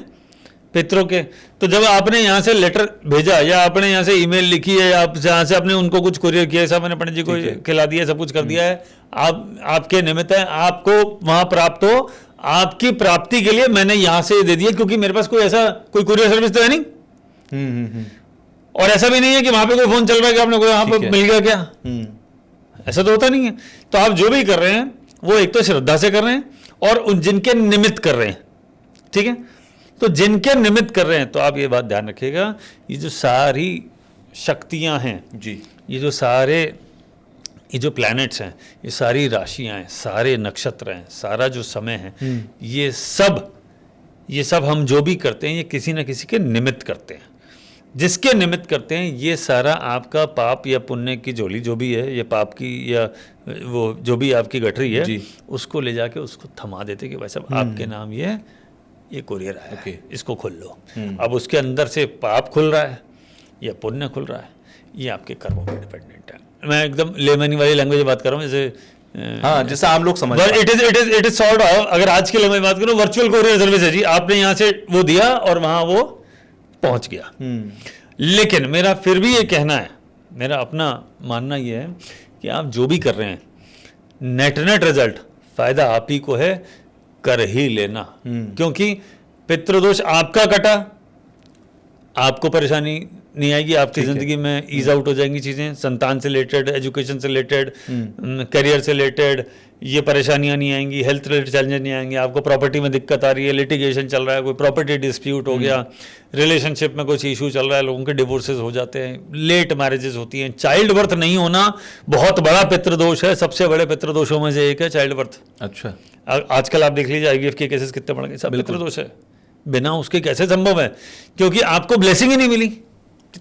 पितरों के। तो जब आपने यहाँ से लेटर भेजा या आपने यहाँ से ईमेल लिखी है, आप यहाँ से आपने उनको कुछ कुरियर किया, सब मैंने पंडित जी को खिला दिया, सब कुछ कर दिया है, आपके निमित्त है, आपको वहां प्राप्त हो, आपकी प्राप्ति के लिए मैंने यहां से दे दिया, क्योंकि मेरे पास कोई ऐसा कोई कुरियर सर्विस तो है नहीं। और ऐसा भी नहीं है कि वहां पे कोई फोन चल रहा है कि आपने कोई वहां पे मिल गया क्या, ऐसा तो होता नहीं है। तो आप जो भी कर रहे हैं वो एक तो श्रद्धा से कर रहे हैं और उन जिनके निमित्त कर रहे हैं, ठीक है? तो जिनके निमित्त कर रहे हैं, तो आप ये बात ध्यान रखिएगा, ये जो सारी शक्तियां हैं जी, ये जो प्लैनेट्स हैं, ये सारी राशियां हैं, सारे नक्षत्र हैं, सारा जो समय है, ये सब हम जो भी करते हैं ये किसी न किसी के निमित्त करते हैं। जिसके निमित्त करते हैं ये सारा आपका पाप या पुण्य की झोली जो भी है, ये पाप की या वो जो भी आपकी गठरी है, उसको ले जाके उसको थमा देते कि भाई साहब आपके नाम ये कुरियर आया है, इसको खोल लो। अब उसके अंदर से पाप खुल रहा है या पुण्य खुल रहा है, ये आपके कर्मों पर डिपेंडेंट है। मैं एकदम लेमनी वाली लैंग्वेज में बात कर रहा हूँ, जैसे हाँ, जैसे आम लोग समझ। इट इज सॉर्ट ऑफ, अगर आज की लैंग्वेज में बात करूँ, वर्चुअल कोरियर सर्विस है जी। आपने यहाँ से वो दिया और वहां वो पहुंच गया। लेकिन मेरा फिर भी ये कहना है, मेरा अपना मानना ये है कि आप जो भी कर रहे हैं, नेट रिजल्ट फायदा आप ही को है, कर ही लेना। क्योंकि पितृदोष आपका कटा, आपको परेशानी नहीं आएगी, आपकी जिंदगी में ईज आउट हो जाएंगी चीजें, संतान से रिलेटेड, एजुकेशन से रिलेटेड, करियर से रिलेटेड ये परेशानियां नहीं आएंगी, हेल्थ रिलेटेड चैलेंजेस नहीं आएंगे, आपको प्रॉपर्टी में दिक्कत आ रही है, लिटिगेशन चल रहा है, कोई प्रॉपर्टी डिस्प्यूट हो गया, रिलेशनशिप में कुछ इशू चल रहा है, लोगों के डिवोर्सेस हो जाते हैं, लेट मैरिजेस होती हैं, चाइल्ड बर्थ नहीं होना बहुत बड़ा पितृदोष है, सबसे बड़े पितृदोषों में से एक है चाइल्ड बर्थ। अच्छा, आजकल आप देख लीजिए IVF के केसेस कितने बढ़ गए, सब पितृदोष है। बिना उसके कैसे संभव है? क्योंकि आपको ब्लेसिंग ही नहीं मिली।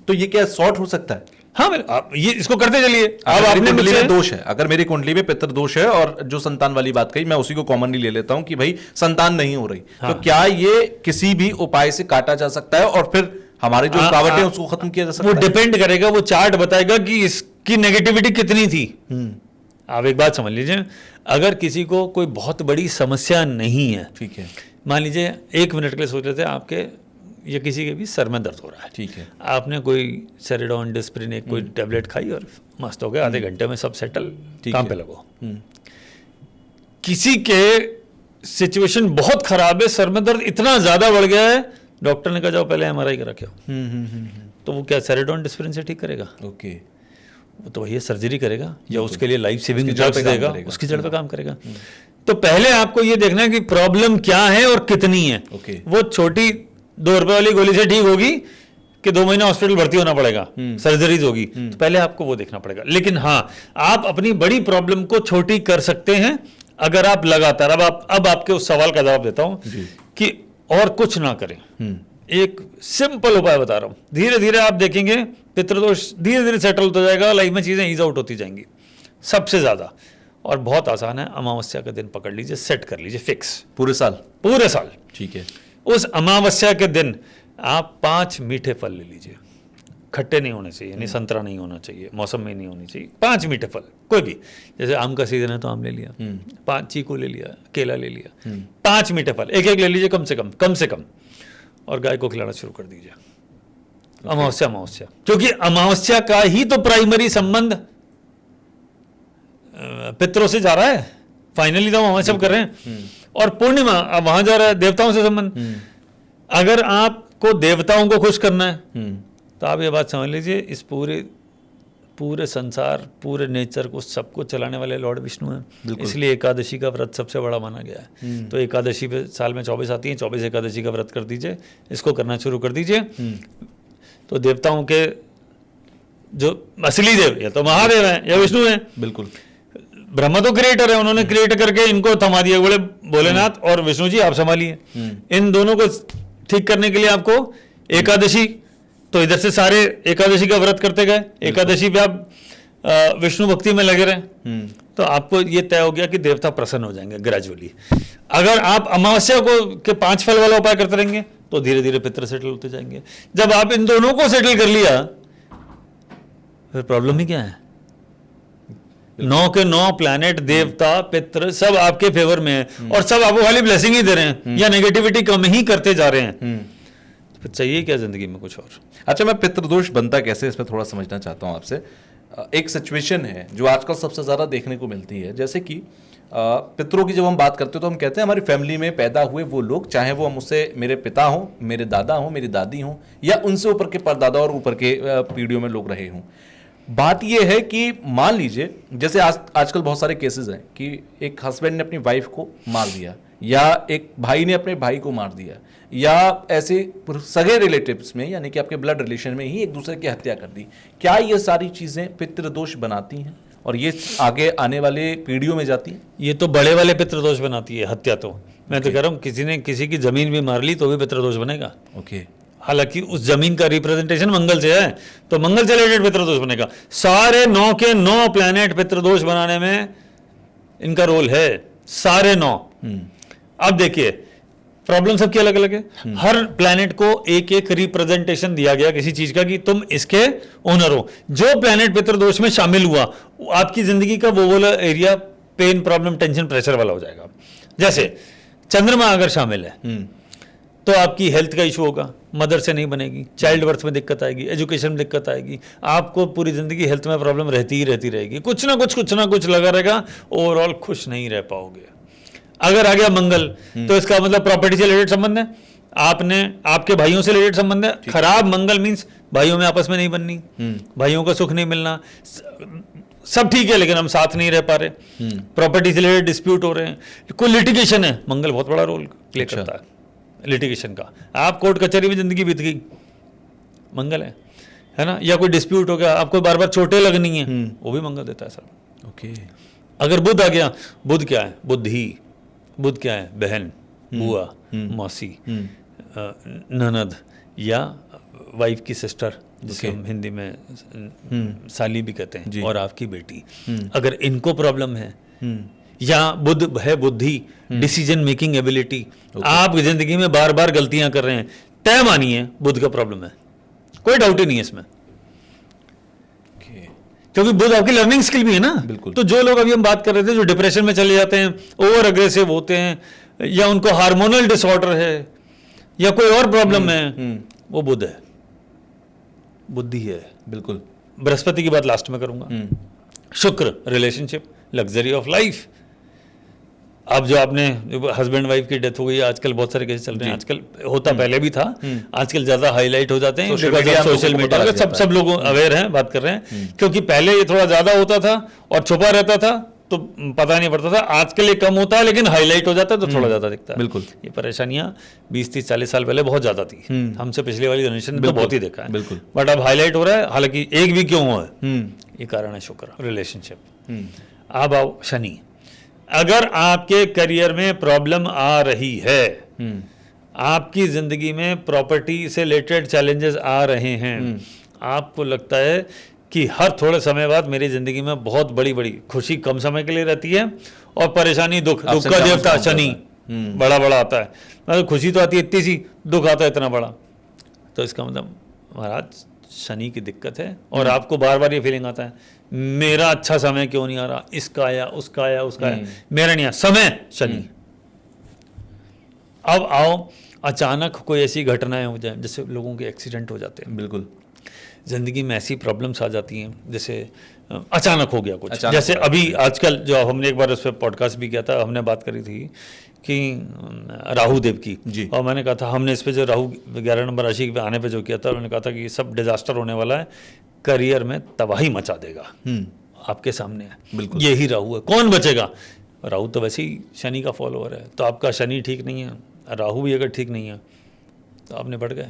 तो ये क्या सॉर्ट हो सकता है? हाँ, आप ये इसको करते चलिए। अब आपने कुंडली में दोष है, अगर मेरी कुंडली में पितृ दोष है, और जो संतान वाली बात कही, मैं उसी को कॉमनली ले लेता हूं कि भाई संतान नहीं हो रही, हाँ। तो क्या ये किसी भी उपाय से काटा जा सकता है और फिर हमारी जो रुकावटें उसको खत्म किया जा सकता है? वो डिपेंड करेगा, वो चार्ट बताएगा कि इसकी नेगेटिविटी कितनी थी। आप एक बात समझ लीजिए, अगर किसी को कोई बहुत बड़ी समस्या नहीं है, ठीक है, मान लीजिए 1 मिनट के लिए सोच लेते हैं आपके या किसी के भी सर में दर्द हो रहा है, ठीक है, आपने कोई सेरिडोन डिस्प्रिन एक कोई टैबलेट खाई और मस्त हो गया, आधे घंटे में सब सेटल, काम पे लगो। किसी के सिचुएशन बहुत खराब है, सर में दर्द इतना ज्यादा बढ़ गया है, डॉक्टर ने कहा जाओ पहले MRI करा के आओ। तो वो क्या सेरिडोन डिस्प्रिन से ठीक करेगा? ओके, वो तो भैया सर्जरी करेगा या उसके लिए लाइफ सेविंग ड्रग्स देगा, उसकी जड़ पे काम करेगा। तो पहले आपको ये देखना है कि प्रॉब्लम क्या है और कितनी है। वो छोटी 2 रुपए वाली गोली से ठीक होगी कि 2 महीने हॉस्पिटल भर्ती होना पड़ेगा, सर्जरीज होगी, तो पहले आपको वो देखना पड़ेगा। लेकिन हाँ, आप अपनी बड़ी प्रॉब्लम को छोटी कर सकते हैं अगर आप लगातार, अब आपके उस सवाल का जवाब देता हूं कि और कुछ ना करें। एक सिंपल उपाय बता रहा हूं, धीरे धीरे आप देखेंगे पितृदोष धीरे धीरे सेटल होता जाएगा, लाइफ में चीजें ईज आउट होती जाएंगी। सबसे ज्यादा और बहुत आसान है, अमावस्या का दिन पकड़ लीजिए, सेट कर लीजिए फिक्स, पूरे साल, ठीक है। उस अमावस्या के दिन आप 5 मीठे फल ले लीजिए, खट्टे नहीं होने चाहिए, यानी संतरा नहीं होना चाहिए, मौसम में नहीं होनी चाहिए, 5 मीठे फल कोई भी, जैसे आम का सीजन है तो आम ले लिया, 5 चीकू ले लिया, केला ले लिया, 5 मीठे फल एक ले लीजिए कम से कम, और गाय को खिलाना शुरू कर दीजिए। अमावस्या, क्योंकि अमावस्या का ही तो प्राइमरी संबंध पितरों से जा रहा है, फाइनली तो हम अमावस्या कर रहे हैं। और पूर्णिमा अब वहां जा रहा है देवताओं से संबंध। अगर आपको देवताओं को खुश करना है तो आप ये बात समझ लीजिए, इस पूरे संसार, पूरे नेचर को, सबको चलाने वाले लॉर्ड विष्णु हैं। इसलिए एकादशी का व्रत सबसे बड़ा माना गया है। तो एकादशी पे साल में 24 आती हैं, 24 एकादशी का व्रत कर दीजिए, इसको करना शुरू कर दीजिए। तो देवताओं के जो असली देव या तो महादेव हैं या विष्णु हैं। बिल्कुल। ब्रह्मा तो क्रिएटर है, उन्होंने क्रिएट करके इनको थमा दिया, बोले भोलेनाथ और विष्णु जी आप संभालिए। इन दोनों को ठीक करने के लिए आपको एकादशी, तो इधर से सारे एकादशी का व्रत करते गए, एकादशी पे आप विष्णु भक्ति में लगे रहे, तो आपको ये तय हो गया कि देवता प्रसन्न हो जाएंगे ग्रेजुअली। अगर आप अमावस्या को के 5 फल वाला उपाय करते रहेंगे तो धीरे धीरे पितर सेटल होते जाएंगे। जब आप इन दोनों को सेटल कर लिया फिर प्रॉब्लम ही क्या है? 9 के 9 प्लैनेट, देवता, पितर सब आपके फेवर में है और सब आपको खाली ब्लेसिंग ही दे रहे हैं या नेगेटिविटी कम ही करते जा रहे हैं। तो चाहिए क्या जिंदगी में कुछ और? अच्छा, मैं पितृदोष बनता कैसे, इस पर थोड़ा समझना चाहता हूँ आपसे। एक सिचुएशन है जो आजकल सबसे ज़्यादा देखने को मिलती है, जैसे कि पितरों की जब हम बात करते हैं तो हम कहते हैं हमारी फैमिली में पैदा हुए वो लोग, चाहे वो मुझसे मेरे पिता हों, मेरे दादा हों, मेरी दादी हों या उनसे ऊपर के परदादा और ऊपर के पीढ़ियों में लोग रहे हों। बात यह है कि मान लीजिए जैसे आजकल बहुत सारे केसेस हैं कि एक हस्बैंड ने अपनी वाइफ को मार दिया या एक भाई ने अपने भाई को मार दिया या ऐसे सगे रिलेटिव्स में, यानी कि आपके ब्लड रिलेशन में ही एक दूसरे की हत्या कर दी। क्या ये सारी चीज़ें पितृदोष बनाती हैं और ये आगे आने वाले पीढ़ियों में जाती हैं? ये तो बड़े वाले पितृदोष बनाती है हत्या। तो मैं तो कह रहा हूँ किसी ने किसी की जमीन भी मार ली तो भी पितृदोष बनेगा। ओके। हालांकि उस जमीन का रिप्रेजेंटेशन मंगल से है तो मंगल से रिलेटेड पितृदोष बनेगा। सारे 9 के 9 प्लैनेट पितृदोष बनाने में इनका रोल है, सारे 9। अब देखिए प्रॉब्लम सबकी अलग अलग है। हर प्लैनेट को एक एक रिप्रेजेंटेशन दिया गया किसी चीज का कि तुम इसके ओनर हो। जो प्लैनेट पितृदोष में शामिल हुआ आपकी जिंदगी का वो वाला area pain, problem, tension, pressure वाला हो जाएगा। जैसे चंद्रमा अगर शामिल है तो आपकी हेल्थ का इशू होगा, मदर से नहीं बनेगी, चाइल्ड बर्थ में दिक्कत आएगी, एजुकेशन में दिक्कत आएगी, आपको पूरी जिंदगी हेल्थ में प्रॉब्लम रहती ही रहती रहेगी, कुछ ना कुछ लगा रहेगा, ओवरऑल खुश नहीं रह पाओगे। अगर आ गया मंगल तो इसका मतलब प्रॉपर्टी से रिलेटेड संबंध है, आपने आपके भाइयों से रिलेटेड संबंध है। खराब मंगल मीन्स भाइयों में आपस में नहीं बननी, भाइयों का सुख नहीं मिलना, सब ठीक है लेकिन हम साथ नहीं रह पा रहे, प्रॉपर्टी से रिलेटेड डिस्प्यूट हो रहे हैं, कोई लिटिगेशन है, मंगल बहुत बड़ा रोल प्ले करता है लिटिगेशन का। आप कोर्ट कचहरी में जिंदगी बीत गई, मंगल है ना, या कोई डिस्प्यूट हो गया, आपको बार बार चोटें लगनी है, वो भी मंगल देता है सर। ओके। अगर बुध आ गया, बुध क्या है? बुद्धि। बुध क्या है? बहन, बुआ, मौसी, ननद या वाइफ की सिस्टर, जिसे हम हिंदी में साली भी कहते हैं, और आपकी बेटी। अगर इनको प्रॉब्लम है, या बुध है बुद्धि, डिसीजन मेकिंग एबिलिटी, आप जिंदगी में बार बार गलतियां कर रहे हैं, तय मानिए बुध का प्रॉब्लम है, कोई डाउट ही नहीं है इसमें, क्योंकि बुध आपकी लर्निंग स्किल भी है ना। बिल्कुल। तो जो लोग अभी हम बात कर रहे थे जो डिप्रेशन में चले जाते हैं, ओवर अग्रेसिव होते हैं, या उनको हार्मोनल डिसऑर्डर है या कोई और प्रॉब्लम है, वो बुध है, बुद्धि है। बिल्कुल। बृहस्पति की बात लास्ट में करूंगा। शुक्र, रिलेशनशिप, लग्जरी ऑफ लाइफ। अब जो आपने हस्बैंड वाइफ की डेथ हो गई, आजकल बहुत सारे केस चल रहे हैं, आजकल होता पहले भी था, आजकल ज्यादा हाईलाइट हो जाते हैं सोशल मीडिया, सब लोग अवेयर हैं, बात कर रहे हैं, क्योंकि पहले ये थोड़ा ज्यादा होता था और छुपा रहता था तो पता नहीं पड़ता था, आजकल ये कम होता है लेकिन हाईलाइट हो जाता है तो थोड़ा ज्यादा दिखता है। बिल्कुल। ये परेशानियां 20, 30, 40 साल पहले बहुत ज्यादा थी, हमसे पिछले वाली जनरेशन ने तो बहुत ही देखा है। बिल्कुल। बट अब हाईलाइट हो रहा है, हालांकि एक भी क्यों हुआ है, ये कारण है शुक्र, रिलेशनशिप। अब आओ शनि। अगर आपके करियर में प्रॉब्लम आ रही है, आपकी जिंदगी में प्रॉपर्टी से रिलेटेड चैलेंजेस आ रहे हैं, आपको लगता है कि हर थोड़े समय बाद मेरी जिंदगी में बहुत बड़ी बड़ी खुशी कम समय के लिए रहती है और परेशानी दुख का देवता शनि बड़ा बड़ा आता है, मतलब खुशी तो आती है इतनी सी, दुख आता है इतना बड़ा, तो इसका मतलब महाराज शनि की दिक्कत है। और आपको बार बार ये फीलिंग आता है मेरा अच्छा समय क्यों नहीं आ रहा, इसका आया, उसका आया, उसका आया, मेरा नहीं आया, समय शनि। अब आओ अचानक कोई ऐसी घटनाएं हो जाए, जैसे लोगों के एक्सीडेंट हो जाते हैं, बिल्कुल, जिंदगी में ऐसी प्रॉब्लम्स आ जाती हैं, जैसे अचानक हो गया कुछ, जैसे अभी आजकल जो हमने एक बार उस पर पॉडकास्ट भी किया था, हमने बात करी थी कि राहु देव की जी। और मैंने कहा था हमने इस पे जो राहु 11 नंबर राशि पे आने पे जो किया था, मैंने कहा था कि ये सब डिजास्टर होने वाला है, करियर में तबाही मचा देगा। आपके सामने है, बिल्कुल। यही राहु है, कौन बचेगा? राहु तो वैसे ही शनि का फॉलोअर है, तो आपका शनि ठीक नहीं है, राहु भी अगर ठीक नहीं है तो आप निपट गए।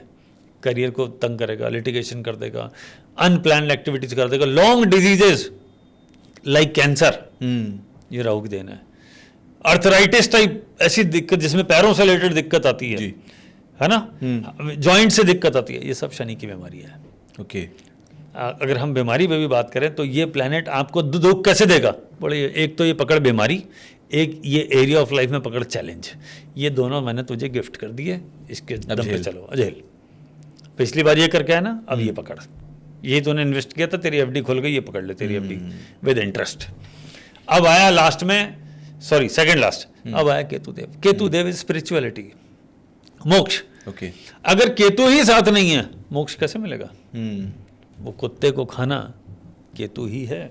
करियर को तंग करेगा, लिटिगेशन कर देगा, अनप्लान्ड एक्टिविटीज कर देगा, लॉन्ग डिजीजेस लाइक कैंसर, ये राहु की देन है। अर्थराइटिस टाइप ऐसी दिक्कत जिसमें पैरों से रिलेटेड दिक्कत आती है, है ना, जॉइंट से दिक्कत आती है, ये सब शनि की बीमारी है। ओके। अगर हम बीमारी पे भी बात करें तो ये प्लैनेट आपको दुख कैसे देगा? बोले एक तो ये पकड़ बीमारी, एक ये एरिया ऑफ लाइफ में पकड़ चैलेंज, ये दोनों मैंने तुझे गिफ्ट कर दिए, इसके दम पे चलो झेल। पिछली बार ये करके आया ना, अब ये पकड़, ये तूने इन्वेस्ट किया था, तेरी एफडी खुल गई, ये पकड़ ले तेरी एफडी विद इंटरेस्ट। अब आया लास्ट में, सॉरी सेकंड लास्ट, अब आया केतुदेव। केतुदेव इज स्पिरिचुअलिटी, मोक्ष। ओके। अगर केतु ही साथ नहीं है, मोक्ष कैसे मिलेगा? वो कुत्ते को खाना केतु ही है।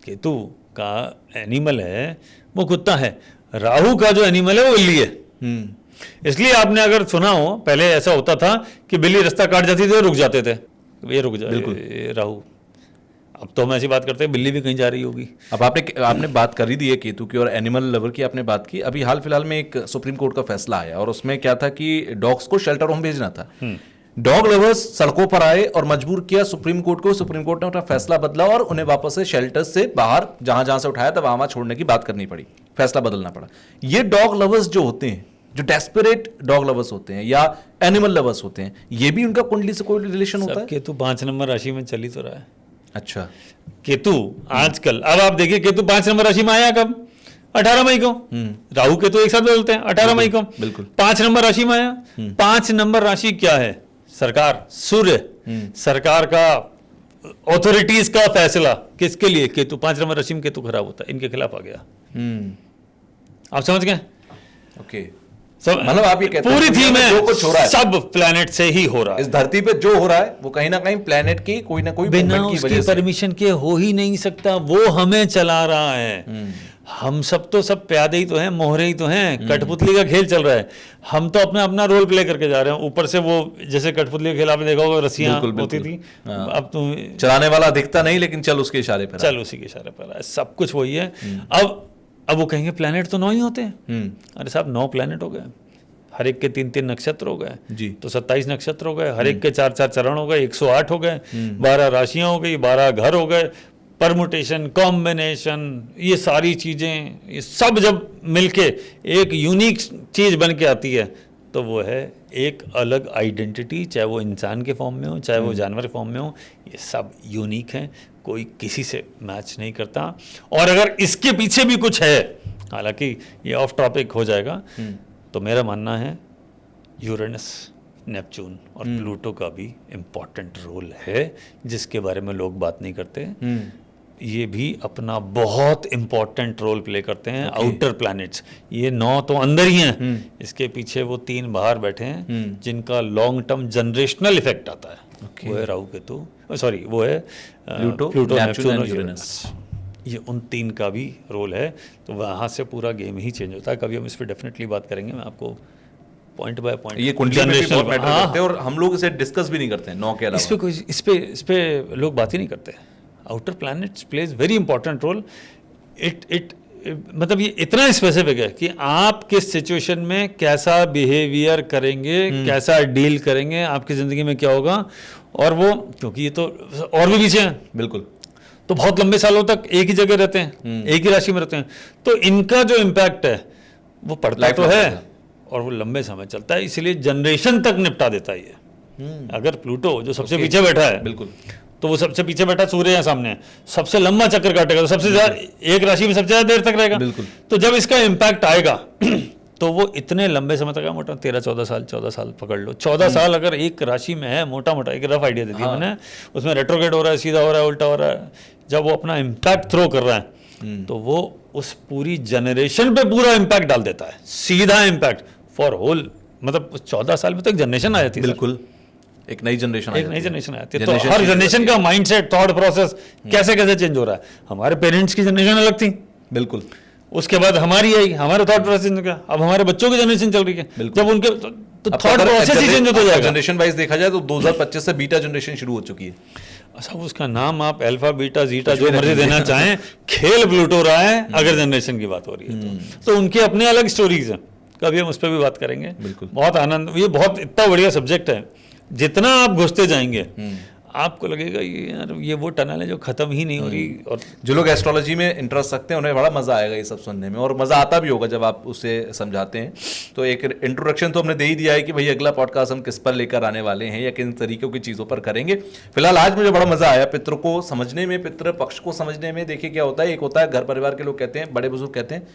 केतु का एनिमल है वो कुत्ता है, राहु का जो एनिमल है वो बिल्ली है। इसलिए आपने अगर सुना हो, पहले ऐसा होता था कि बिल्ली रास्ता काट जाती थी, रुक जाते थे, ये रुक जा, ये राहु। अब तो हम ऐसी बात करते हैं बिल्ली भी कहीं जा रही होगी। अब आपने बात कर ही दी है केतु की और एनिमल लवर की आपने बात की। अभी हाल फिलहाल में एक सुप्रीम कोर्ट का फैसला आया और उसमें क्या था कि डॉग्स को शेल्टर होम भेजना था। डॉग लवर्स सड़कों पर आए और मजबूर किया सुप्रीम कोर्ट को। सुप्रीम कोर्ट ने अपना फैसला बदला और उन्हें वापस से शेल्टर से बाहर जहां जहां से उठाया था वहां छोड़ने की बात करनी पड़ी, फैसला बदलना पड़ा। ये डॉग लवर्स जो होते हैं, जो डेस्परेट डॉग लवर्स होते हैं या एनिमल लवर्स होते हैं, ये भी उनका कुंडली से कोई रिलेशन होता है? केतु 5 नंबर राशि में चली तो रहा है। अच्छा। केतु आजकल, अब आप देखिए केतु 5 नंबर राशि में आया कब? 18 मई को। राहु केतु एक साथ बदलते हैं 18 मई को। बिल्कुल। 5 नंबर राशि में आया। 5 नंबर राशि क्या है? सरकार, सूर्य, सरकार का, ऑथोरिटीज का फैसला किसके लिए? केतु 5 नंबर राशि में केतु खराब होता है, इनके खिलाफ आ गया। आप समझ गए? ओके। सब मतलब आप ये कहते हैं पूरी थीम है, जो कुछ हो रहा है सब प्लैनेट से ही हो रहा है। इस धरती पे जो हो रहा है वो कहीं ना कहीं प्लैनेट की कोई ना कोई बिना मूवमेंट की उसकी वजह से। परमिशन के हो ही नहीं सकता, वो हमें चला रहा है। हम सब तो सब प्यादे ही तो हैं, मोहरे ही तो हैं, कठपुतली का खेल चल रहा है। हम तो अपना अपना रोल प्ले करके जा रहे हैं। ऊपर से वो जैसे कटपुतली के खेल आपने देखा होगा, रस्सियां होती थी, अब तो चलाने वाला दिखता नहीं लेकिन चल उसके इशारे पर, चल उसी के इशारे पर है, सब कुछ वही है। अब वो कहेंगे प्लैनेट तो 9 ही होते हैं। अरे साहब 9 प्लैनेट हो गए, हर एक के 3-3 नक्षत्र हो गए जी, तो 27 नक्षत्र हो गए, हर एक के 4-4 चरण हो गए, 108 हो गए, 12 राशियां हो गई, 12 घर हो गए, परमुटेशन, कॉम्बिनेशन, ये सारी चीजें, ये सब जब मिलके एक यूनिक चीज बन के आती है तो वो है एक अलग आइडेंटिटी, चाहे वो इंसान के फॉर्म में हो, चाहे वो जानवर के फॉर्म में हो, ये सब यूनिक हैं, कोई किसी से मैच नहीं करता। और अगर इसके पीछे भी कुछ है, हालांकि ये ऑफ टॉपिक हो जाएगा, तो मेरा मानना है यूरेनस, नेपच्यून और प्लूटो का भी इम्पॉर्टेंट रोल है, जिसके बारे में लोग बात नहीं करते। ये भी अपना बहुत इम्पॉर्टेंट रोल प्ले करते हैं। आउटर प्लैनेट्स, ये 9 तो अंदर ही हैं, इसके पीछे वो 3 बाहर बैठे हैं, जिनका लॉन्ग टर्म जनरेशनल इफेक्ट आता है। वो है राहु केतु, सॉरी वो है प्लूटो, नेपच्यून और यूरेनस। ये उन 3 का भी रोल है, तो वहाँ से पूरा गेम ही चेंज होता है। कभी हम इस पर डेफिनेटली बात करेंगे, मैं आपको पॉइंट बाय पॉइंट, ये कुंडली में भी बहुत मैटर करते हैं और हम लोग इसे डिस्कस भी नहीं करते हैं 9 के अलावा। इस पे लोग बात ही नहीं करते। Outer planets plays very important role. It मतलब ये इतना स्पेसिफिक है कि आप किस सिचुएशन में कैसा बिहेवियर करेंगे, कैसा डील करेंगे, आपकी जिंदगी में क्या होगा। और वो क्योंकि ये तो और भी पीछे हैं, बिल्कुल, तो बहुत लंबे सालों तक एक ही जगह रहते हैं, एक ही राशि में रहते हैं, तो इनका जो इम्पैक्ट है वो पड़ता तो है और वो लंबे समय चलता है, इसलिए जनरेशन तक निपटा देता है ये। अगर प्लूटो जो सबसे पीछे बैठा है, बिल्कुल, तो वो सबसे पीछे बैठा सूर्य है सामने, सबसे लंबा चक्कर काटेगा, तो सबसे ज्यादा एक राशि में सबसे ज्यादा देर तक रहेगा। बिल्कुल। तो जब इसका इम्पैक्ट आएगा तो वो इतने लंबे समय तक, मोटा 13-14 साल पकड़ लो, 14 साल अगर एक राशि में है, मोटा मोटा एक रफ आइडिया दे दिया मैंने, उसमें रेट्रोग्रेड हो रहा है, सीधा हो रहा है, उल्टा हो रहा है, जब वो अपना इम्पैक्ट थ्रो कर रहा है तो वो उस पूरी जनरेशन पे पूरा इम्पैक्ट डाल देता है, सीधा इम्पैक्ट फॉर होल। मतलब 14 साल में तो एक जनरेशन आ जाती है। बिल्कुल, एक नई जनरेशन आ जाती है। तो हर जनरेशन का माइंडसेट, थॉट प्रोसेस कैसे कैसे चेंज हो रहा है। हमारे पेरेंट्स की जनरेशन अलग थी, बिल्कुल, उसके बाद हमारी आई, हमारे थॉट प्रोसेस का, अब हमारे बच्चों की जनरेशन चल रही है, जब उनके तो थॉट प्रोसेस ही चेंज होता जाएगा। जनरेशन वाइज देखा जाए तो 2025 से बीटा जनरेशन शुरू हो चुकी है। अच्छा, उसका नाम आप अल्फा बीटा जीटा जो मर्जी देना चाहें, खेल प्लूटो रहा है अगर जनरेशन की बात हो रही है तो उनके अपने अलग स्टोरीज हैं, कभी हम उस पर भी बात करेंगे। बिल्कुल, बहुत आनंद, ये बहुत इतना बढ़िया सब्जेक्ट है, जितना आप घुसते जाएंगे आपको लगेगा ये वो टनल है जो खत्म ही नहीं हो रही। और जो लोग एस्ट्रोलॉजी में इंटरेस्ट रखते हैं उन्हें बड़ा मजा आएगा ये सब सुनने में, और मजा आता भी होगा जब आप उसे समझाते हैं। तो एक इंट्रोडक्शन तो हमने दे ही दिया है कि भाई अगला पॉडकास्ट हम किस पर लेकर आने वाले हैं या किन तरीकों की चीज़ों पर करेंगे। फिलहाल आज मुझे बड़ा मजा आया पितृ को समझने में, पितृ पक्ष को समझने में। देखिए क्या होता है, एक होता है घर परिवार के लोग कहते हैं, बड़े बुजुर्ग कहते हैं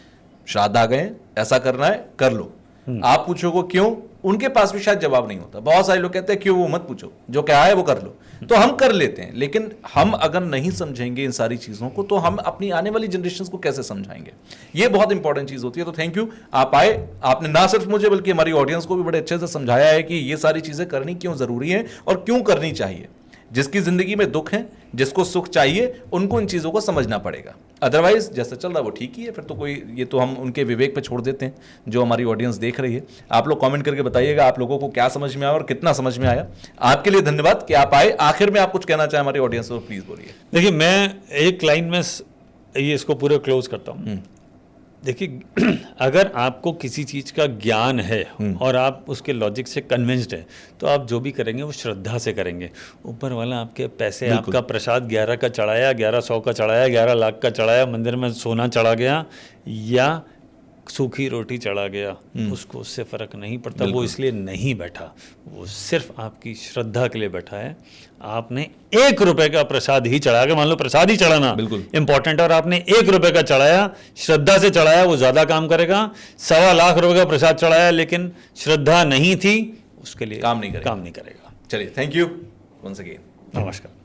श्राद्ध आ गए, ऐसा करना है कर लो। आप पूछोगे क्यों, उनके पास भी शायद जवाब नहीं होता। बहुत सारे लोग कहते हैं क्यों, वो मत पूछो, जो क्या है वो कर लो। तो हम कर लेते हैं, लेकिन हम अगर नहीं समझेंगे इन सारी चीजों को तो हम अपनी आने वाली जनरेशन को कैसे समझाएंगे, ये बहुत इंपॉर्टेंट चीज होती है। तो थैंक यू, आप आए, आपने ना सिर्फ मुझे बल्कि हमारी ऑडियंस को भी बड़े अच्छे से समझाया है कि ये सारी चीजें करनी क्यों जरूरी है और क्यों करनी चाहिए। जिसकी जिंदगी में दुख है, जिसको सुख चाहिए, उनको इन चीजों को समझना पड़ेगा। अदरवाइज जैसा चल रहा है वो ठीक ही है, फिर तो कोई, ये तो हम उनके विवेक पे छोड़ देते हैं जो हमारी ऑडियंस देख रही है। आप लोग कमेंट करके बताइएगा आप लोगों को क्या समझ में आया और कितना समझ में आया। आपके लिए धन्यवाद कि आप आए। आखिर में आप कुछ कहना चाहें हमारी ऑडियंस को, प्लीज बोलिए। देखिए, मैं एक लाइन में ये इसको पूरे क्लोज करता हूँ। देखिए, अगर आपको किसी चीज़ का ज्ञान है और आप उसके लॉजिक से कन्विंस्ड है तो आप जो भी करेंगे वो श्रद्धा से करेंगे। ऊपर वाला आपके पैसे, आपका प्रसाद 11 का चढ़ाया, 1100 का चढ़ाया, 11 लाख का चढ़ाया, मंदिर में सोना चढ़ा गया या सूखी रोटी चढ़ा गया, उसको उससे फर्क नहीं पड़ता। वो इसलिए नहीं बैठा, वो सिर्फ आपकी श्रद्धा के लिए बैठा है। आपने 1 रुपए का प्रसाद ही चढ़ाया, अगर मान लो प्रसाद ही चढ़ाना इंपॉर्टेंट है और आपने 1 रुपए का चढ़ाया, श्रद्धा से चढ़ाया, वो ज्यादा काम करेगा। 1.25 लाख रुपए का प्रसाद चढ़ाया लेकिन श्रद्धा नहीं थी, उसके लिए काम नहीं करेगा। चलिए, थैंक यू वंस अगेन, नमस्कार।